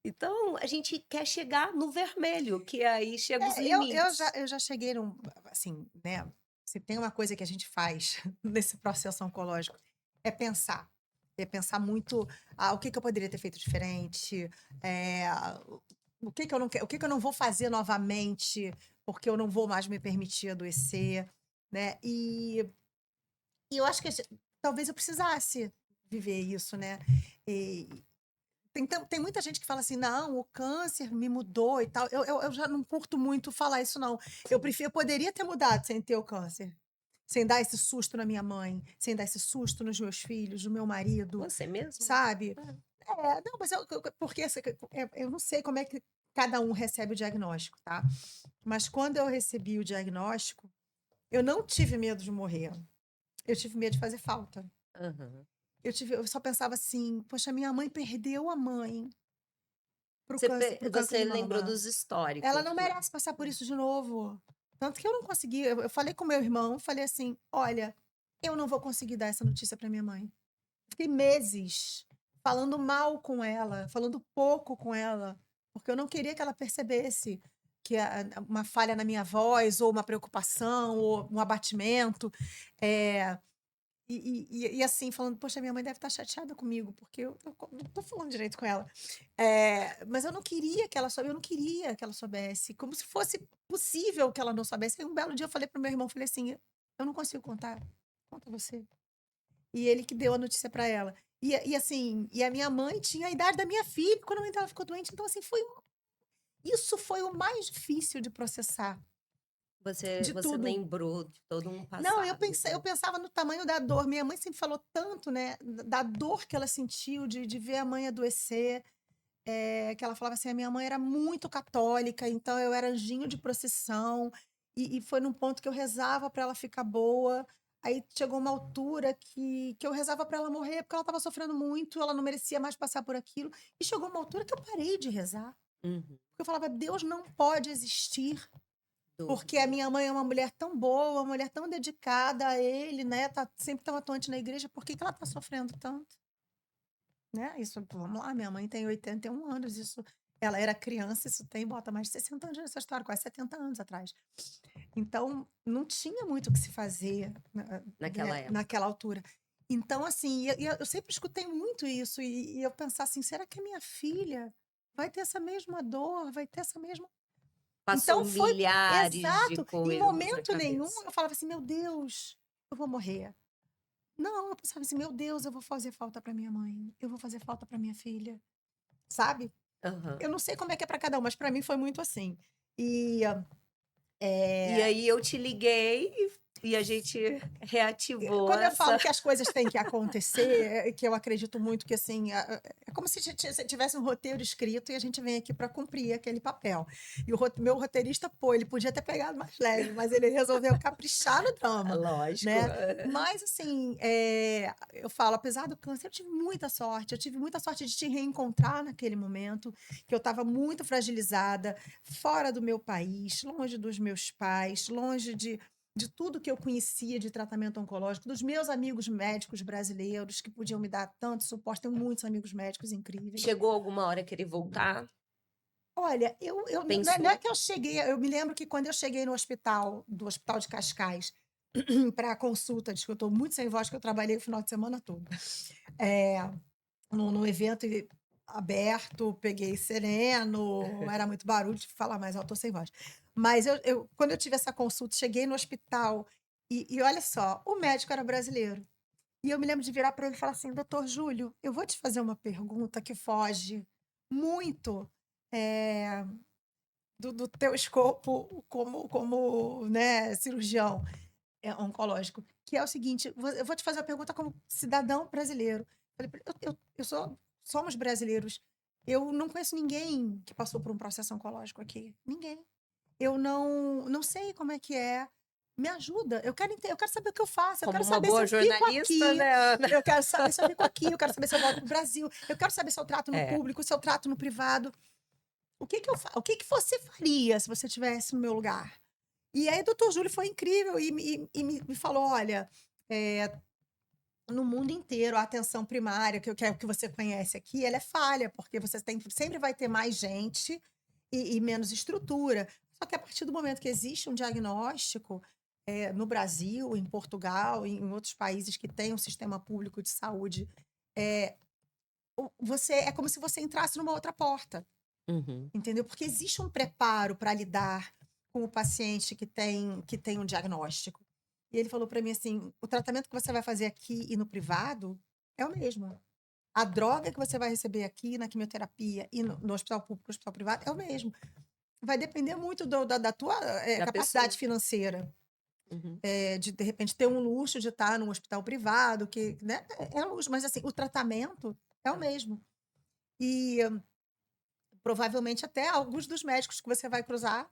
Então, a gente quer chegar no vermelho, que aí chega os limites. Eu já cheguei num, assim, né? Se tem uma coisa que a gente faz nesse processo oncológico, é pensar. É pensar muito, o que que eu poderia ter feito diferente, é, o que que eu não quero, o que que eu não vou fazer novamente, porque eu não vou mais me permitir adoecer, né? E eu acho que talvez eu precisasse viver isso, né? E tem muita gente que fala assim, não, o câncer me mudou e tal. Eu já não curto muito falar isso, não. Eu poderia ter mudado sem ter o câncer. Sem dar esse susto na minha mãe, sem dar esse susto nos meus filhos, no meu marido, Você mesmo? sabe? Não, mas porque eu não sei como é que cada um recebe o diagnóstico, tá? Mas quando eu recebi o diagnóstico, eu não tive medo de morrer. Eu tive medo de fazer falta. Aham. Eu só pensava assim, poxa, minha mãe perdeu a mãe pro câncer Você de lembrou mama. dos Ela históricos, não né? merece passar por isso de novo. Tanto que eu não consegui. Eu falei com meu irmão, falei assim: olha, eu não vou conseguir dar essa notícia para minha mãe. Fiquei meses falando mal com ela, falando pouco com ela, porque eu não queria que ela percebesse que uma falha na minha voz, ou uma preocupação, ou um abatimento. É, assim, falando, poxa, minha mãe deve estar chateada comigo, porque eu não tô falando direito com ela. Mas eu não queria que ela soubesse, eu não queria que ela soubesse, como se fosse possível que ela não soubesse. Aí um belo dia eu falei pro meu irmão, falei assim, eu não consigo contar, conta você. E ele que deu a notícia para ela. Assim, e a minha mãe tinha a idade da minha filha quando a mãe dela ficou doente, então assim, isso foi o mais difícil de processar de Você tudo. lembrou de todo um Não, passado, eu né? pensava no tamanho da dor. Minha mãe sempre falou tanto, né, da dor que ela sentiu de ver a mãe adoecer, que ela falava assim: a minha mãe era muito católica, então eu era anjinho de procissão, e foi num ponto que eu rezava para ela ficar boa. Aí chegou uma altura que eu rezava para ela morrer, porque ela estava sofrendo muito, ela não merecia mais passar por aquilo. E chegou uma altura que eu parei de rezar. Uhum. Porque eu falava: Deus não pode existir Dor, porque a né? minha mãe é uma mulher tão boa, uma mulher tão dedicada a ele, né? Tá sempre tão atuante na igreja, por que que ela tá sofrendo tanto? Né? Isso, vamos lá, minha mãe tem 81 anos, isso, ela era criança, isso tem, bota mais de 60 anos nessa história, quase 70 anos atrás. Então, não tinha muito o que se fazer, Naquela né, época. naquela altura. Então, assim, eu sempre escutei muito isso, e eu pensava assim, será que a minha filha vai ter essa mesma dor, vai ter essa mesma. Passou Então foi milhares de exato. Em coisas na momento nenhum cabeça. eu falava assim: "Meu Deus, eu vou morrer". Não, eu pensava assim: "Meu Deus, eu vou fazer falta para minha mãe, eu vou fazer falta para minha filha", sabe. Aham. Eu não sei como é que é para cada um, mas para mim foi muito assim. E, E eh aí eu te liguei e a gente reativou Quando eu essa. falo que as coisas têm que acontecer, que eu acredito muito que assim, é como se tivesse um roteiro escrito e a gente vem aqui para cumprir aquele papel. E meu roteirista, pô, ele podia ter pegado mais leve, mas ele resolveu caprichar no drama, Lógico. né? Mas assim, eu falo, apesar do câncer, eu tive muita sorte de te reencontrar naquele momento, que eu estava muito fragilizada, fora do meu país, longe dos meus pais, longe de tudo que eu conhecia de tratamento oncológico, dos meus amigos médicos brasileiros que podiam me dar tanto suporte. Tenho muitos amigos médicos incríveis. Chegou alguma hora a querer voltar? Olha, não é Pensou? que eu cheguei, eu me lembro que quando eu cheguei no hospital, do Hospital de Cascais, para a consulta, diz que eu estou muito sem voz, que eu trabalhei o final de semana todo. É, num evento aberto, peguei sereno, era muito barulho, tive que falar mais alto, tô sem voz. Mas quando eu tive essa consulta, cheguei no hospital e olha só, o médico era brasileiro. E eu me lembro de virar para ele e falar assim: doutor Júlio, eu vou te fazer uma pergunta que foge muito eh, do teu escopo como né, cirurgião oncológico, que é o seguinte: eu vou te fazer uma pergunta como cidadão brasileiro. Falei pra ele, somos brasileiros. Eu não conheço ninguém que passou por um processo oncológico aqui. Ninguém. Eu não sei como é que é. Me ajuda. Eu quero saber o que eu faço. Eu Como quero uma saber se boa eu fico jornalista, aqui. né, Ana? Eu quero saber se eu fico aqui. Eu quero saber se eu volto pro Brasil. Eu quero saber se eu trato no É. público, se eu trato no privado. O que que você faria se você estivesse no meu lugar? E aí, o doutor Júlio foi incrível e me falou: olha, eh, no mundo inteiro, a atenção primária, que é o que você conhece aqui, ela é falha, porque sempre vai ter mais gente e menos estrutura. Só que a partir do momento que existe um diagnóstico, no Brasil, em Portugal, em outros países que têm um sistema público de saúde, eh, é como se você entrasse numa outra porta. Uhum. Entendeu? Porque existe um preparo para lidar com o paciente que tem um diagnóstico. E ele falou para mim assim: o tratamento que você vai fazer aqui e no privado é o mesmo. A droga que você vai receber aqui na quimioterapia e no hospital público, no hospital privado, é o mesmo. Vai depender muito da tua Da capacidade pessoa. financeira, Uhum. de repente ter um luxo de estar num hospital privado, que né, é luxo, mas assim, o tratamento é o mesmo. E provavelmente até alguns dos médicos que você vai cruzar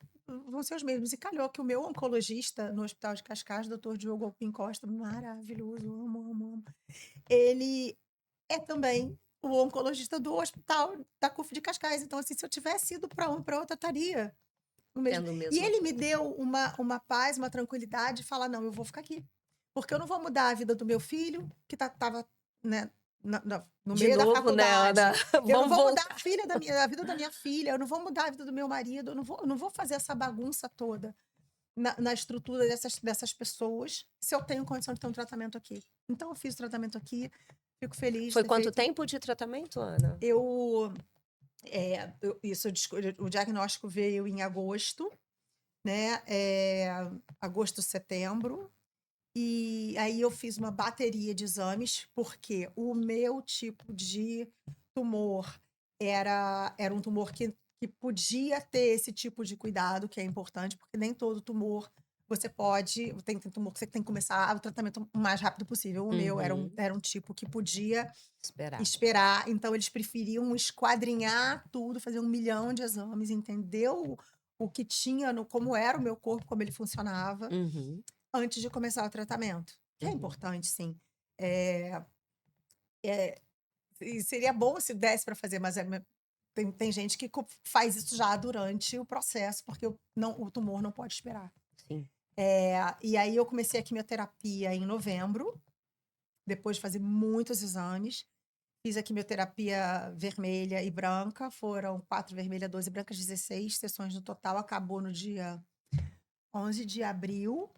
vão ser os mesmos. E calhou que o meu oncologista no Hospital de Cascais, doutor Diogo Alpim Costa, maravilhoso, amo, amo, amo. Ele é também o oncologista do hospital da CUF de Cascais. Então, assim, se eu tivesse ido para um para outra, estaria no mesmo. Tendo o E mesmo. ele me deu uma paz, uma tranquilidade de falar: não, eu vou ficar aqui. Porque eu não vou mudar a vida do meu filho, que estava né, no De meio da novo, né, Ana? faculdade. Eu não Vamos vou mudar voltar. a vida da minha filha, eu não vou mudar a vida do meu marido, eu não vou fazer essa bagunça toda na estrutura dessas pessoas se eu tenho condição de ter um tratamento aqui. Então, eu fiz o tratamento aqui, fico feliz de Foi ter quanto feito. tempo de tratamento, Ana? O diagnóstico veio em agosto, né? Agosto, setembro. E aí eu fiz uma bateria de exames, porque o meu tipo de tumor era um tumor que podia ter esse tipo de cuidado, que é importante, porque nem todo tumor você pode. Tem tumor que você tem que começar o tratamento o mais rápido possível. O meu era um, Uhum. era um tipo que podia Esperar. esperar, então eles preferiam esquadrinhar tudo, fazer 1 milhão de exames, entender o que tinha, como era o meu corpo, como ele funcionava Uhum. antes de começar o tratamento, que é Uhum. importante, sim. Eh, e seria bom se desse para fazer, mas tem gente que faz isso já durante o processo, porque o tumor não pode esperar. Sim. E aí eu comecei a quimioterapia em novembro, depois de fazer muitos exames. Fiz a quimioterapia vermelha e branca, foram 4 vermelha, 12 brancas, 16 sessões no total, acabou no dia 11 de abril.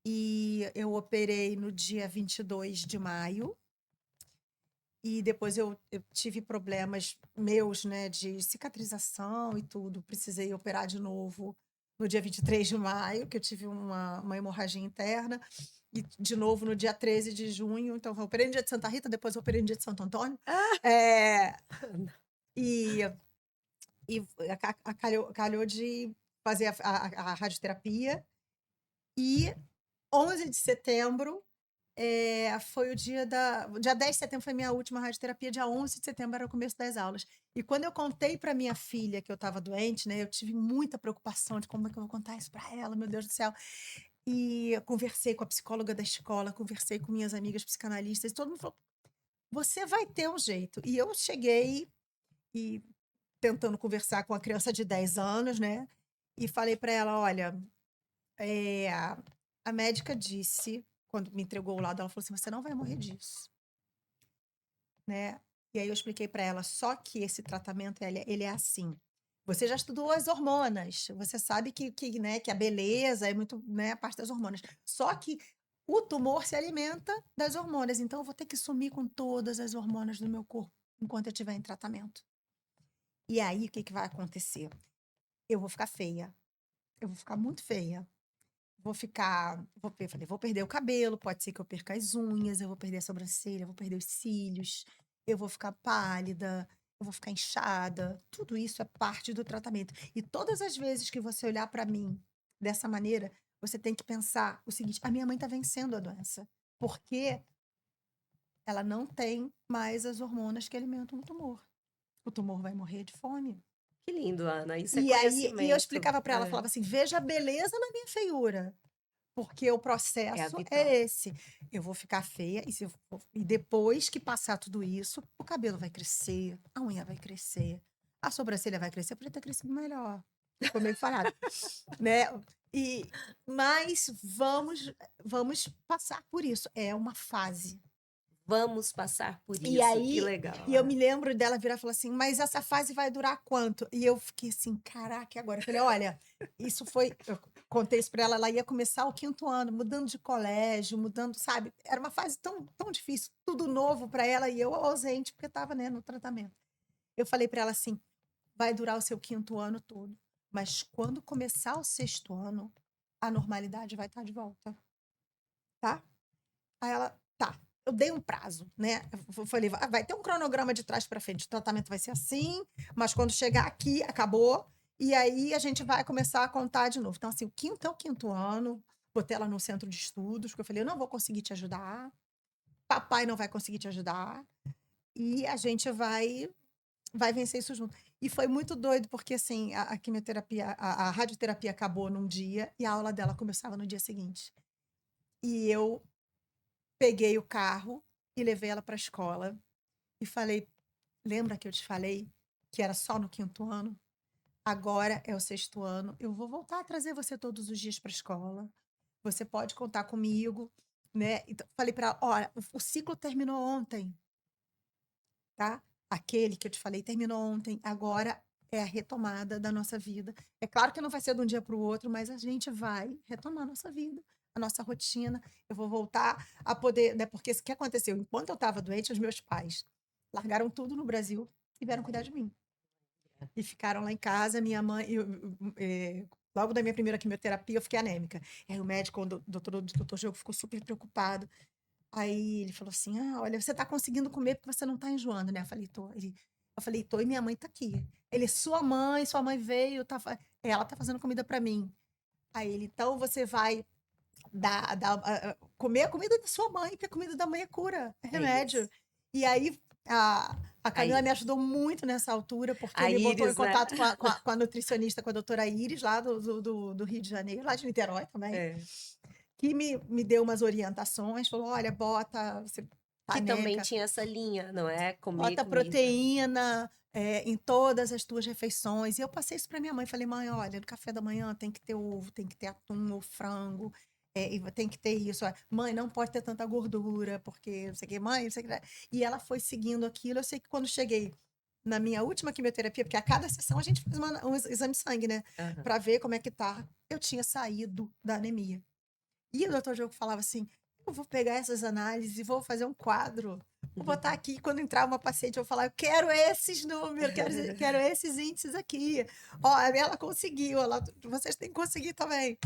E eu operei no dia 22 de maio. E depois eu tive problemas meus, né, de cicatrização e tudo. Precisei operar de novo no dia 23 de maio, que eu tive uma hemorragia interna. E de novo no dia 13 de junho. Então, eu operei no dia de Santa Rita, depois eu operei no dia de Santo Antônio. É, e e calhou de fazer a radioterapia. E 11 de setembro foi dia 10 de setembro foi minha última radioterapia, dia 11 de setembro era o começo das aulas. E quando eu contei para minha filha que eu estava doente, né, eu tive muita preocupação de como é que eu vou contar isso para ela, meu Deus do céu. E eu conversei com a psicóloga da escola, conversei com minhas amigas psicanalistas, e todo mundo falou: você vai ter um jeito. E eu cheguei e tentando conversar com a criança de 10 anos, né? E falei para ela: olha, A médica disse, quando me entregou o laudo, ela falou assim: você não vai morrer disso, né? E aí eu expliquei para ela, só que esse tratamento, ele é assim. Você já estudou as hormonas, você sabe né, que a beleza é muito, né, a parte das hormonas. Só que o tumor se alimenta das hormonas, então eu vou ter que sumir com todas as hormonas do meu corpo enquanto eu estiver em tratamento. E aí, o que que vai acontecer? Eu vou ficar feia. Eu vou ficar muito feia. Eu falei, vou perder o cabelo, pode ser que eu perca as unhas, eu vou perder a sobrancelha, eu vou perder os cílios, eu vou ficar pálida, eu vou ficar inchada. Tudo isso é parte do tratamento. E todas as vezes que você olhar para mim dessa maneira, você tem que pensar o seguinte: a minha mãe está vencendo a doença, porque ela não tem mais as hormonas que alimentam o tumor. O tumor vai morrer de fome. Que lindo, Ana. Isso é E aí, eu conhecimento. explicava para ela, É, falava assim: veja a beleza na minha feiura. Porque o é a processo vitória. é esse. Eu vou ficar feia e depois que passar tudo isso, o cabelo vai crescer, a unha vai crescer, a sobrancelha vai crescer, podia ter crescido melhor. Ficou meio falhado, né? E, mas vamos passar por isso. É uma fase. Vamos passar por E isso. Que aí, legal. e eu me lembro dela virar e falar assim, mas essa fase vai durar quanto? E eu fiquei assim, caraca, e agora? Eu falei, olha, isso foi. Eu contei isso pra ela, ela ia começar o 5º ano, mudando de colégio, mudando, sabe? Era uma fase tão, tão difícil, tudo novo pra ela, e eu ausente, porque estava, né, no tratamento. Eu falei pra ela assim: vai durar o seu 5º ano todo, mas quando começar o 6º ano, a normalidade vai estar de volta, tá? Aí ela, tá. Eu dei um prazo, né? Eu falei, vai ter um cronograma de trás para frente. O tratamento vai ser assim, mas quando chegar aqui, acabou. E aí a gente vai começar a contar de novo. Então, assim, o 5º é o 5º ano. Botei ela no centro de estudos, porque eu falei, eu não vou conseguir te ajudar. Papai não vai conseguir te ajudar. E a gente vai vencer isso junto. E foi muito doido, porque assim, a quimioterapia, a radioterapia acabou num dia e a aula dela começava no dia seguinte. E eu peguei o carro e levei ela para a escola e falei: lembra que eu te falei que era só no 5º ano? Agora é o 6º ano. Eu vou voltar a trazer você todos os dias para a escola. Você pode contar comigo, né? Então, falei para ela: olha, o ciclo terminou ontem, tá? Aquele que eu te falei terminou ontem. Agora é a retomada da nossa vida. É claro que não vai ser de um dia para o outro, mas a gente vai retomar a nossa vida, a nossa rotina. Eu vou voltar a poder, né? Porque o que aconteceu? Enquanto eu estava doente, os meus pais largaram tudo no Brasil e vieram cuidar de mim. E ficaram lá em casa, minha mãe. Logo da minha primeira quimioterapia, eu fiquei anêmica. E aí o médico, o doutor Diogo, ficou super preocupado. Aí ele falou assim: ah, olha, você tá conseguindo comer porque você não tá enjoando, né? Eu falei, tô. Eu falei, tô, e minha mãe tá aqui. Ele, sua mãe veio, ela tá fazendo comida para mim. Aí ele, então você vai comer a comida da sua mãe, porque a comida da mãe é cura, é É remédio. isso. E aí a Camila Aí, me ajudou muito nessa altura, porque a me botou em Iris, né? contato com a nutricionista, com a doutora Iris, lá do Rio de Janeiro, lá de Niterói também, É. que me deu umas orientações, falou: olha, você tá Que também anêmica, tinha essa linha, não é? Comer bota comida. proteína em todas as tuas refeições. E eu passei isso para minha mãe. Falei, mãe, olha, no café da manhã tem que ter ovo, tem que ter atum ou frango, e tem que ter isso. Mãe, não pode ter tanta gordura, porque não sei o que, mãe, não sei o que. E ela foi seguindo aquilo. Eu sei que quando cheguei na minha última quimioterapia, porque a cada sessão a gente faz um exame de sangue, né? Aham. Para ver como é que tá. Eu tinha saído da anemia. E o doutor Diogo falava assim: eu vou pegar essas análises e vou fazer um quadro. Vou botar aqui, quando entrar uma paciente, eu vou falar: eu quero esses números, quero esses índices aqui. Ó, ela conseguiu, vocês têm que conseguir também.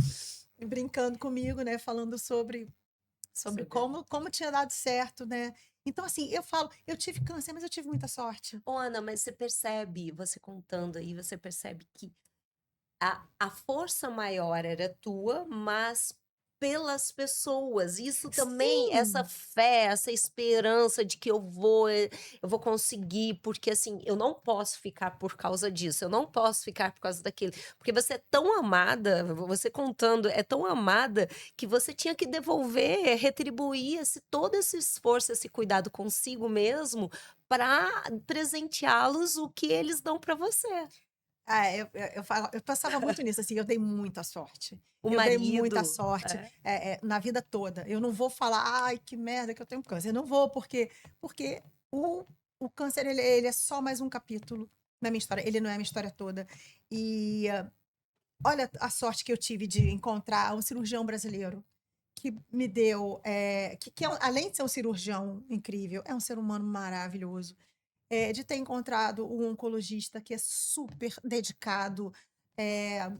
E brincando comigo, né? Falando sobre como tinha dado certo, né? Então, assim, eu falo: eu tive câncer, mas eu tive muita sorte. Ô, Ana, mas você percebe, você contando aí, você percebe que a força maior era tua, mas pelas pessoas. Isso também, essa Sim, fé, essa esperança de que eu vou conseguir, porque assim, eu não posso ficar por causa disso, eu não posso ficar por causa daquilo. Porque você é tão amada, você contando, é tão amada que você tinha que devolver, retribuir todo esse esforço, esse cuidado consigo mesmo, para presenteá-los o que eles dão para você. Eu pensava muito nisso, assim, eu dei muita sorte. O Eu dei muita marido, sorte, na vida toda. Eu não vou falar: "Ai, que merda que eu tenho câncer". Eu não vou, porque o câncer ele é só mais um capítulo na minha história, ele não é a minha história toda. E, olha a sorte que eu tive de encontrar um cirurgião brasileiro que me deu, que além de ser um cirurgião incrível, é um ser humano maravilhoso. De ter encontrado um oncologista que é super dedicado, eh,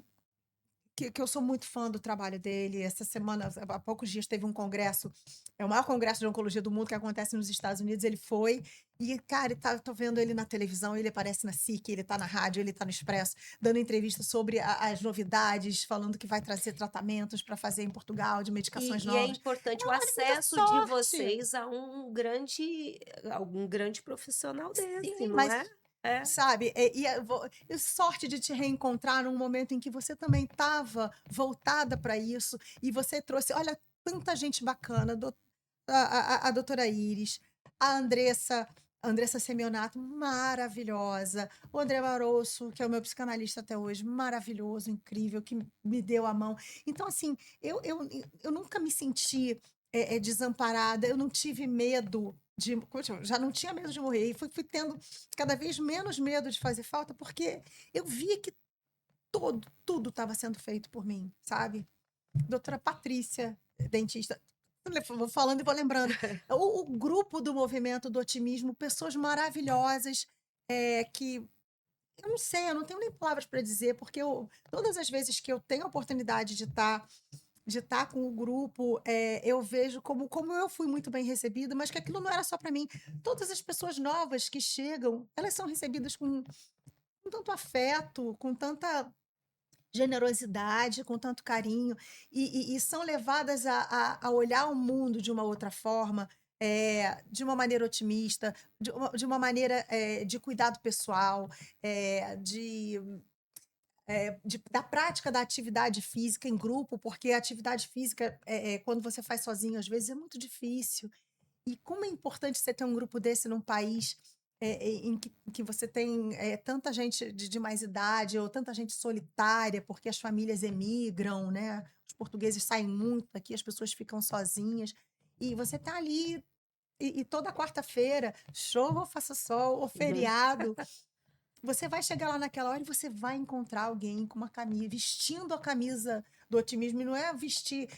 que eu sou muito fã do trabalho dele. Essa semana, há poucos dias, teve um congresso, é o maior congresso de oncologia do mundo que acontece nos Estados Unidos. Ele foi, e, cara, eu tô vendo ele na televisão, ele aparece na SIC, ele tá na rádio, ele tá no Expresso, dando entrevista sobre as novidades, falando que vai trazer tratamentos para fazer em Portugal, de medicações e é novas. importante o Olha, muita acesso de sorte! vocês a um grande profissional desse, Sim, não mas é? É. sabe, e sorte de te reencontrar num momento em que você também estava voltada para isso, e você trouxe, olha, tanta gente bacana, a doutora Iris, a Andressa Semionato, maravilhosa, o André Marosso, que é o meu psicanalista até hoje, maravilhoso, incrível, que me deu a mão. Então, assim, eu nunca me senti, desamparada, eu não tive medo de, como eu te falo, já não tinha medo de morrer, e fui tendo cada vez menos medo de fazer falta, porque eu via que tudo estava sendo feito por mim, sabe? Doutora Patrícia, dentista. Vou falando e vou lembrando. O grupo do Movimento do Otimismo, pessoas maravilhosas, que eu não sei, eu não tenho nem palavras para dizer, porque todas as vezes que eu tenho a oportunidade de estar com o grupo, eu vejo como eu fui muito bem recebida, mas que aquilo não era só para mim. Todas as pessoas novas que chegam, elas são recebidas com tanto afeto, com tanta generosidade, com tanto carinho, e são levadas a olhar o mundo de uma outra forma, de uma maneira otimista, de uma maneira, de cuidado pessoal, da prática da atividade física em grupo, porque a atividade física, quando você faz sozinho, às vezes é muito difícil. E como é importante você ter um grupo desse num país, em que você tem, tanta gente de mais idade, ou tanta gente solitária, porque as famílias emigram, né? Os portugueses saem muito daqui, as pessoas ficam sozinhas. E você tá ali, e toda quarta-feira, chova ou faça sol, ou Uhum. feriado, você vai chegar lá naquela hora e você vai encontrar alguém com uma camisa, vestindo a camisa do otimismo. E não é vestir,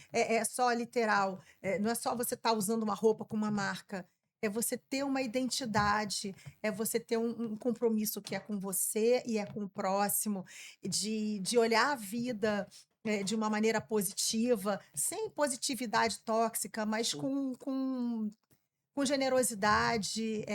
só literal, não é só você estar usando uma roupa com uma marca. É você ter uma identidade, é você ter um compromisso que é com você e é com o próximo, de olhar a vida, de uma maneira positiva, sem positividade tóxica, mas com generosidade.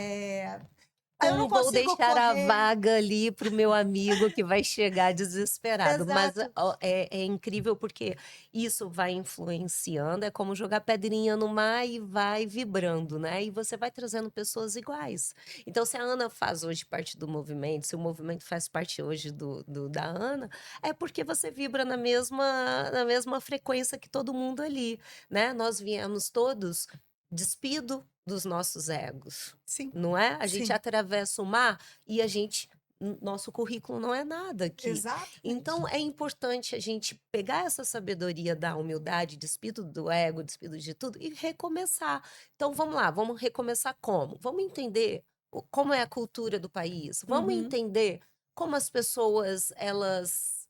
Eu não Como vou consigo deixar a correr. vaga ali para o meu amigo que vai chegar desesperado. Mas Exato. ó, é incrível porque isso vai influenciando, é como jogar pedrinha no mar e vai vibrando, né? E você vai trazendo pessoas iguais. Então, se a Ana faz hoje parte do movimento, se o movimento faz parte hoje da Ana, é porque você vibra na mesma frequência que todo mundo ali, né? Nós viemos todos despido dos nossos egos, Sim, não é? A gente sim, atravessa o mar e nosso currículo não é nada aqui. exatamente. Então é importante a gente pegar essa sabedoria da humildade, despido do ego, despido de tudo e recomeçar. Então vamos lá, vamos recomeçar como? Vamos entender como é a cultura do país, vamos Uhum. entender como as pessoas, elas,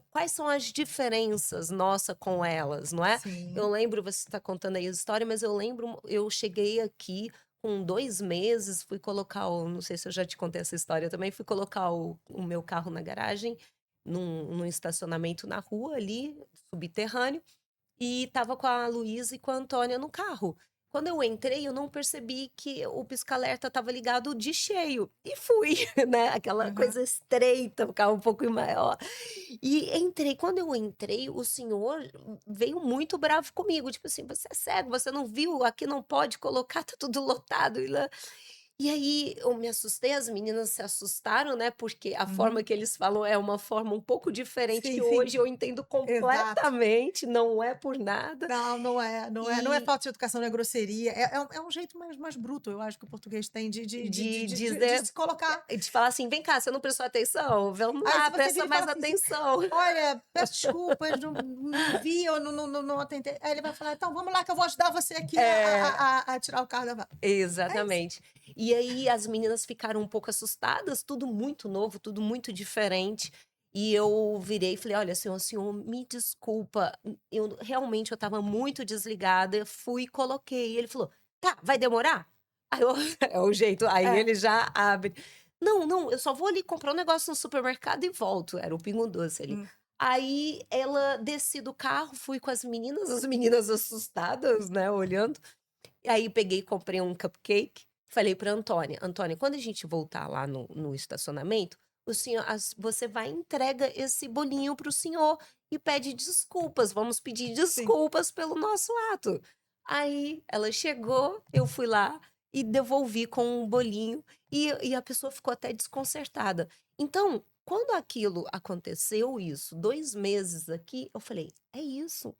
quais são as diferenças nossa com elas, não é? Eu Sim. lembro, você está contando aí a história, mas eu lembro, eu cheguei aqui com 2 meses, fui colocar não sei se eu já te contei essa história também, fui colocar o meu carro na garagem, num estacionamento na rua ali, subterrâneo, e estava com a Luísa e com a Antônia no carro. Quando eu entrei, eu não percebi que o pisca-alerta estava ligado de cheio. E fui, né? Aquela Aham. coisa estreita, o carro um pouco maior. E entrei. Quando eu entrei, o senhor veio muito bravo comigo. Tipo assim, você é cego, você não viu? Aqui não pode colocar, tá tudo lotado. E aí eu me assustei, as meninas se assustaram, né, porque a forma Uhum. que eles falam é uma forma um pouco diferente Sim, que sim, hoje eu entendo exato. completamente, não é por nada. Não, não é E falta de educação, não é grosseria, é um jeito mais bruto, eu acho que o português tem de de dizer se colocar. de falar assim: "Vem cá, você não prestou atenção? Vamos Aí se lá, você presta vira e fala mais assim: atenção". "Olha, peço desculpas, não vi, eu não atentei". Aí ele vai falar: "Então vamos lá que eu vou ajudar você aqui a É. tirar o carro da vaga". É isso. Exatamente. E aí as meninas ficaram um pouco assustadas, tudo muito novo, tudo muito diferente. E eu virei e falei: "Olha, senhor, me desculpa, eu realmente eu estava muito desligada, eu fui e coloquei". E ele falou: "Tá, vai demorar?". Aí eu é o jeito, aí É, ele já abre: "Não, não, eu só vou ali comprar um negócio no supermercado e volto", era o Pingo Doce ali. hum, Aí ela desci do carro, fui com as meninas assustadas, né, olhando. E aí peguei e comprei um cupcake, falei pra Antônia: "Antônia, quando a gente voltar lá no estacionamento, o senhor você vai e entrega esse bolinho para o senhor e pede desculpas, vamos pedir sim. desculpas pelo nosso ato". Aí ela chegou, eu fui lá e devolvi com um bolinho e a pessoa ficou até desconcertada. Então, quando aquilo aconteceu isso, 2 meses aqui, eu falei: "É isso,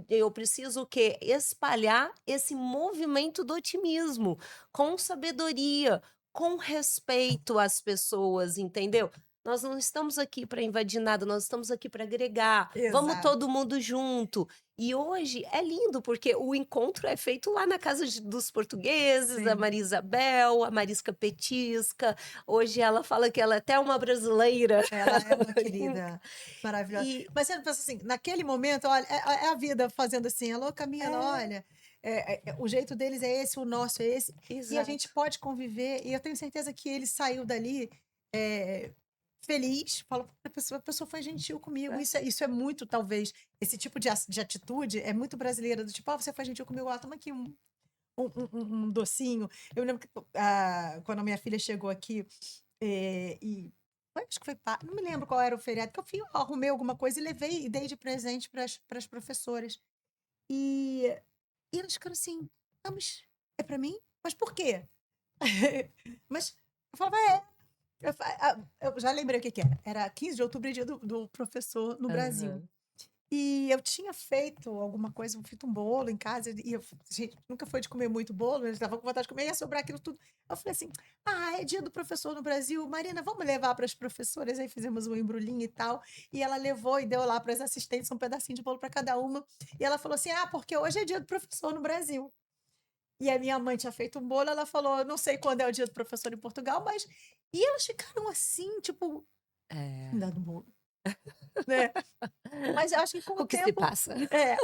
eu preciso o quê? Espalhar esse movimento do otimismo, com sabedoria, com respeito às pessoas, entendeu? Nós não estamos aqui para invadir nada, nós estamos aqui para agregar. Vamos Exato. todo mundo junto. E hoje é lindo, porque o encontro é feito lá na casa dos portugueses, a Sim. Maria Isabel, a Marisca Petisca. Hoje ela fala que ela é até uma brasileira. Ela é uma querida, maravilhosa. E Mas você pensa assim, naquele momento, olha, é a vida fazendo assim: "Alô, Camila, é, olha, o jeito deles é esse, o nosso é esse", e a gente exato. pode conviver, e eu tenho certeza que ele saiu dali, eh, feliz, falou: "A pessoa foi gentil comigo", É. isso é muito, talvez, esse tipo de atitude é muito brasileira, do tipo: "Ah, você foi gentil comigo, toma aqui um docinho". Eu lembro que, quando a minha filha chegou aqui, e acho que foi não me lembro qual era o feriado, que eu arrumei alguma coisa e levei e dei de presente para as professoras. E e elas ficaram assim: "Ah, mas é para mim? Mas por quê?" Mas eu falava: "É". Eu já lembrei o que que era. Era 15 de outubro, é dia do professor no Brasil. Aham. E eu tinha feito alguma coisa, feito um bolo em casa, e gente, nunca foi de comer muito bolo, eu estava com vontade de comer, ia sobrar aquilo tudo. Eu falei assim: "Ah, é dia do professor no Brasil, Marina, vamos levar para as professoras?". Aí fizemos um embrulhinho e tal, e ela levou e deu lá para as assistentes um pedacinho de bolo para cada uma. E ela falou assim: "Ah, porque hoje é dia do professor no Brasil". E a minha mãe tinha feito um bolo, ela falou: "Não sei quando é o dia do professor em Portugal, mas". E elas ficaram assim, tipo, É. dando bolo, né? Mas eu acho que com o O que se tempo, passa? é,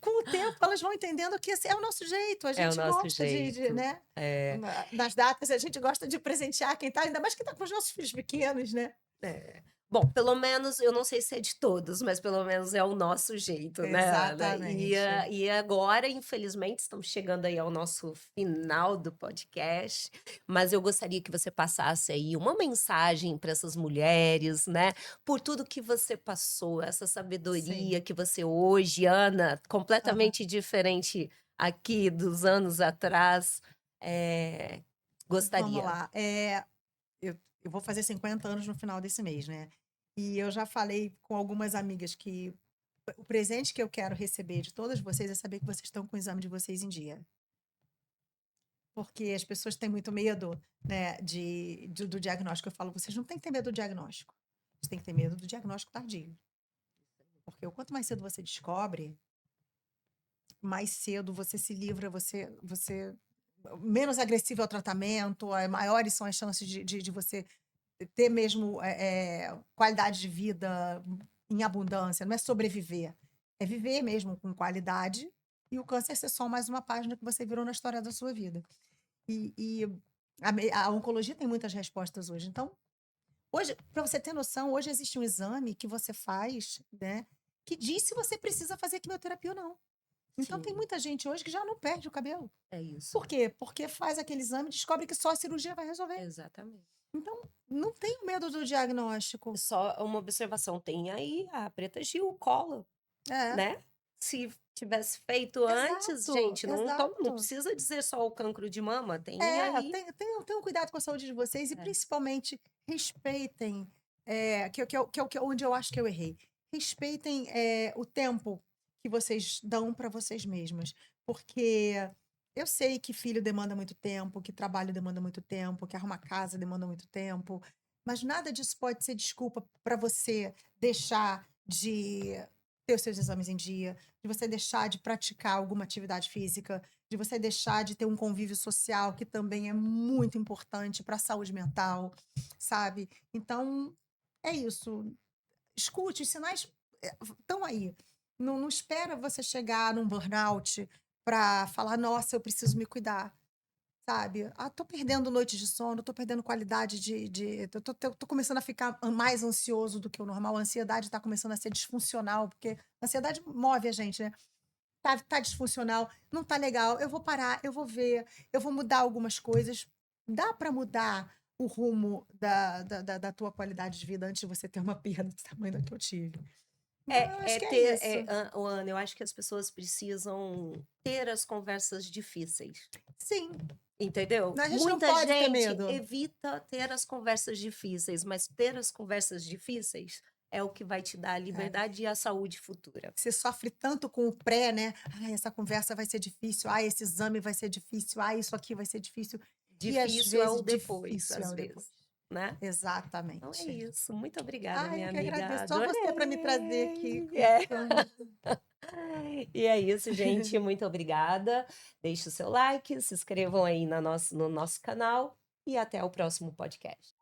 com o tempo elas vão entendendo que esse é o nosso jeito, a É o gente nosso gosta jeito. né, É, nas datas a gente gosta de presentear quem tá, ainda mais quem tá com os nossos filhos pequenos, né. é. Bom, pelo menos eu não sei se é de todos, mas pelo menos é o nosso jeito, né, Ana? E, Exatamente. e agora, infelizmente, estamos chegando aí ao nosso final do podcast, mas eu gostaria que você passasse aí uma mensagem para essas mulheres, né? Por tudo que você passou, essa sabedoria Sim. que você hoje, Ana, Aham. completamente diferente aqui dos anos atrás, é, Vamos gostaria. lá, eu vou fazer 50 anos no final desse mês, né, e eu já falei com algumas amigas que o presente que eu quero receber de todas vocês é saber que vocês estão com o exame de vocês em dia. Porque as pessoas têm muito medo, né, do diagnóstico. Eu falo: "Vocês não têm que ter medo do diagnóstico, vocês têm que ter medo do diagnóstico tardio". Porque o quanto mais cedo você descobre, mais cedo você se livra, você menos agressivo é o tratamento, maiores são as chances de você ter mesmo, qualidade de vida em abundância, não é sobreviver, é viver mesmo com qualidade, e o câncer ser só mais uma página que você virou na história da sua vida. E a oncologia tem muitas respostas hoje. Então, hoje, para você ter noção, hoje existe um exame que você faz, né, que diz se você precisa fazer quimioterapia ou não. Então tem Sim, muita gente hoje que já não perde o cabelo. é isso. Por quê? Porque faz aquele exame e descobre que só a cirurgia vai resolver. Exatamente. Então, não tenha medo do diagnóstico. Só uma observação, tem aí a Preta Gil, cola, É, né. Se tivesse feito antes, Exato, gente, não exato. precisa dizer só o cancro de mama, tem É, aí tenham cuidado com a saúde de vocês e é. principalmente respeitem, que é onde eu acho que eu errei. Respeitem, o tempo que vocês dão para vocês mesmas, porque eu sei que filho demanda muito tempo, que trabalho demanda muito tempo, que arrumar casa demanda muito tempo, mas nada disso pode ser desculpa para você deixar de ter os seus exames em dia, de você deixar de praticar alguma atividade física, de você deixar de ter um convívio social, que também é muito importante para a saúde mental, sabe. Então, é isso, escute, os sinais, estão aí. Não espera você chegar num burnout para falar: "Nossa, eu preciso me cuidar", sabe. "Ah, tô perdendo noites de sono, tô perdendo qualidade de tô começando a ficar mais ansioso do que o normal, a ansiedade está começando a ser disfuncional", porque a ansiedade move a gente, né. Tá disfuncional, não tá legal, eu vou parar, eu vou ver, eu vou mudar algumas coisas. Dá para mudar o rumo da tua qualidade de vida antes de você ter uma perda do tamanho da que eu tive. Então eu acho que é isso. Ana, eu acho que as pessoas precisam ter as conversas difíceis, Sim, entendeu? a gente não Muita pode ter gente medo. evita ter as conversas difíceis, mas ter as conversas difíceis é o que vai te dar a É, liberdade e a saúde futura. você sofre tanto com o pré, né, "Ai, essa conversa vai ser difícil. Ai, esse exame vai ser difícil. Ai, isso aqui vai ser difícil", e às Difícil é vezes o depois, difícil é às o depois. vezes, né? Então é Exatamente. isso. Muito obrigada, Ai, minha eu que amiga. agradeço. Só você para me trazer aqui Adorei! com É. tanto E é isso, gente. Muito obrigada. Deixe o seu like, se inscrevam aí no nosso canal e até o próximo podcast.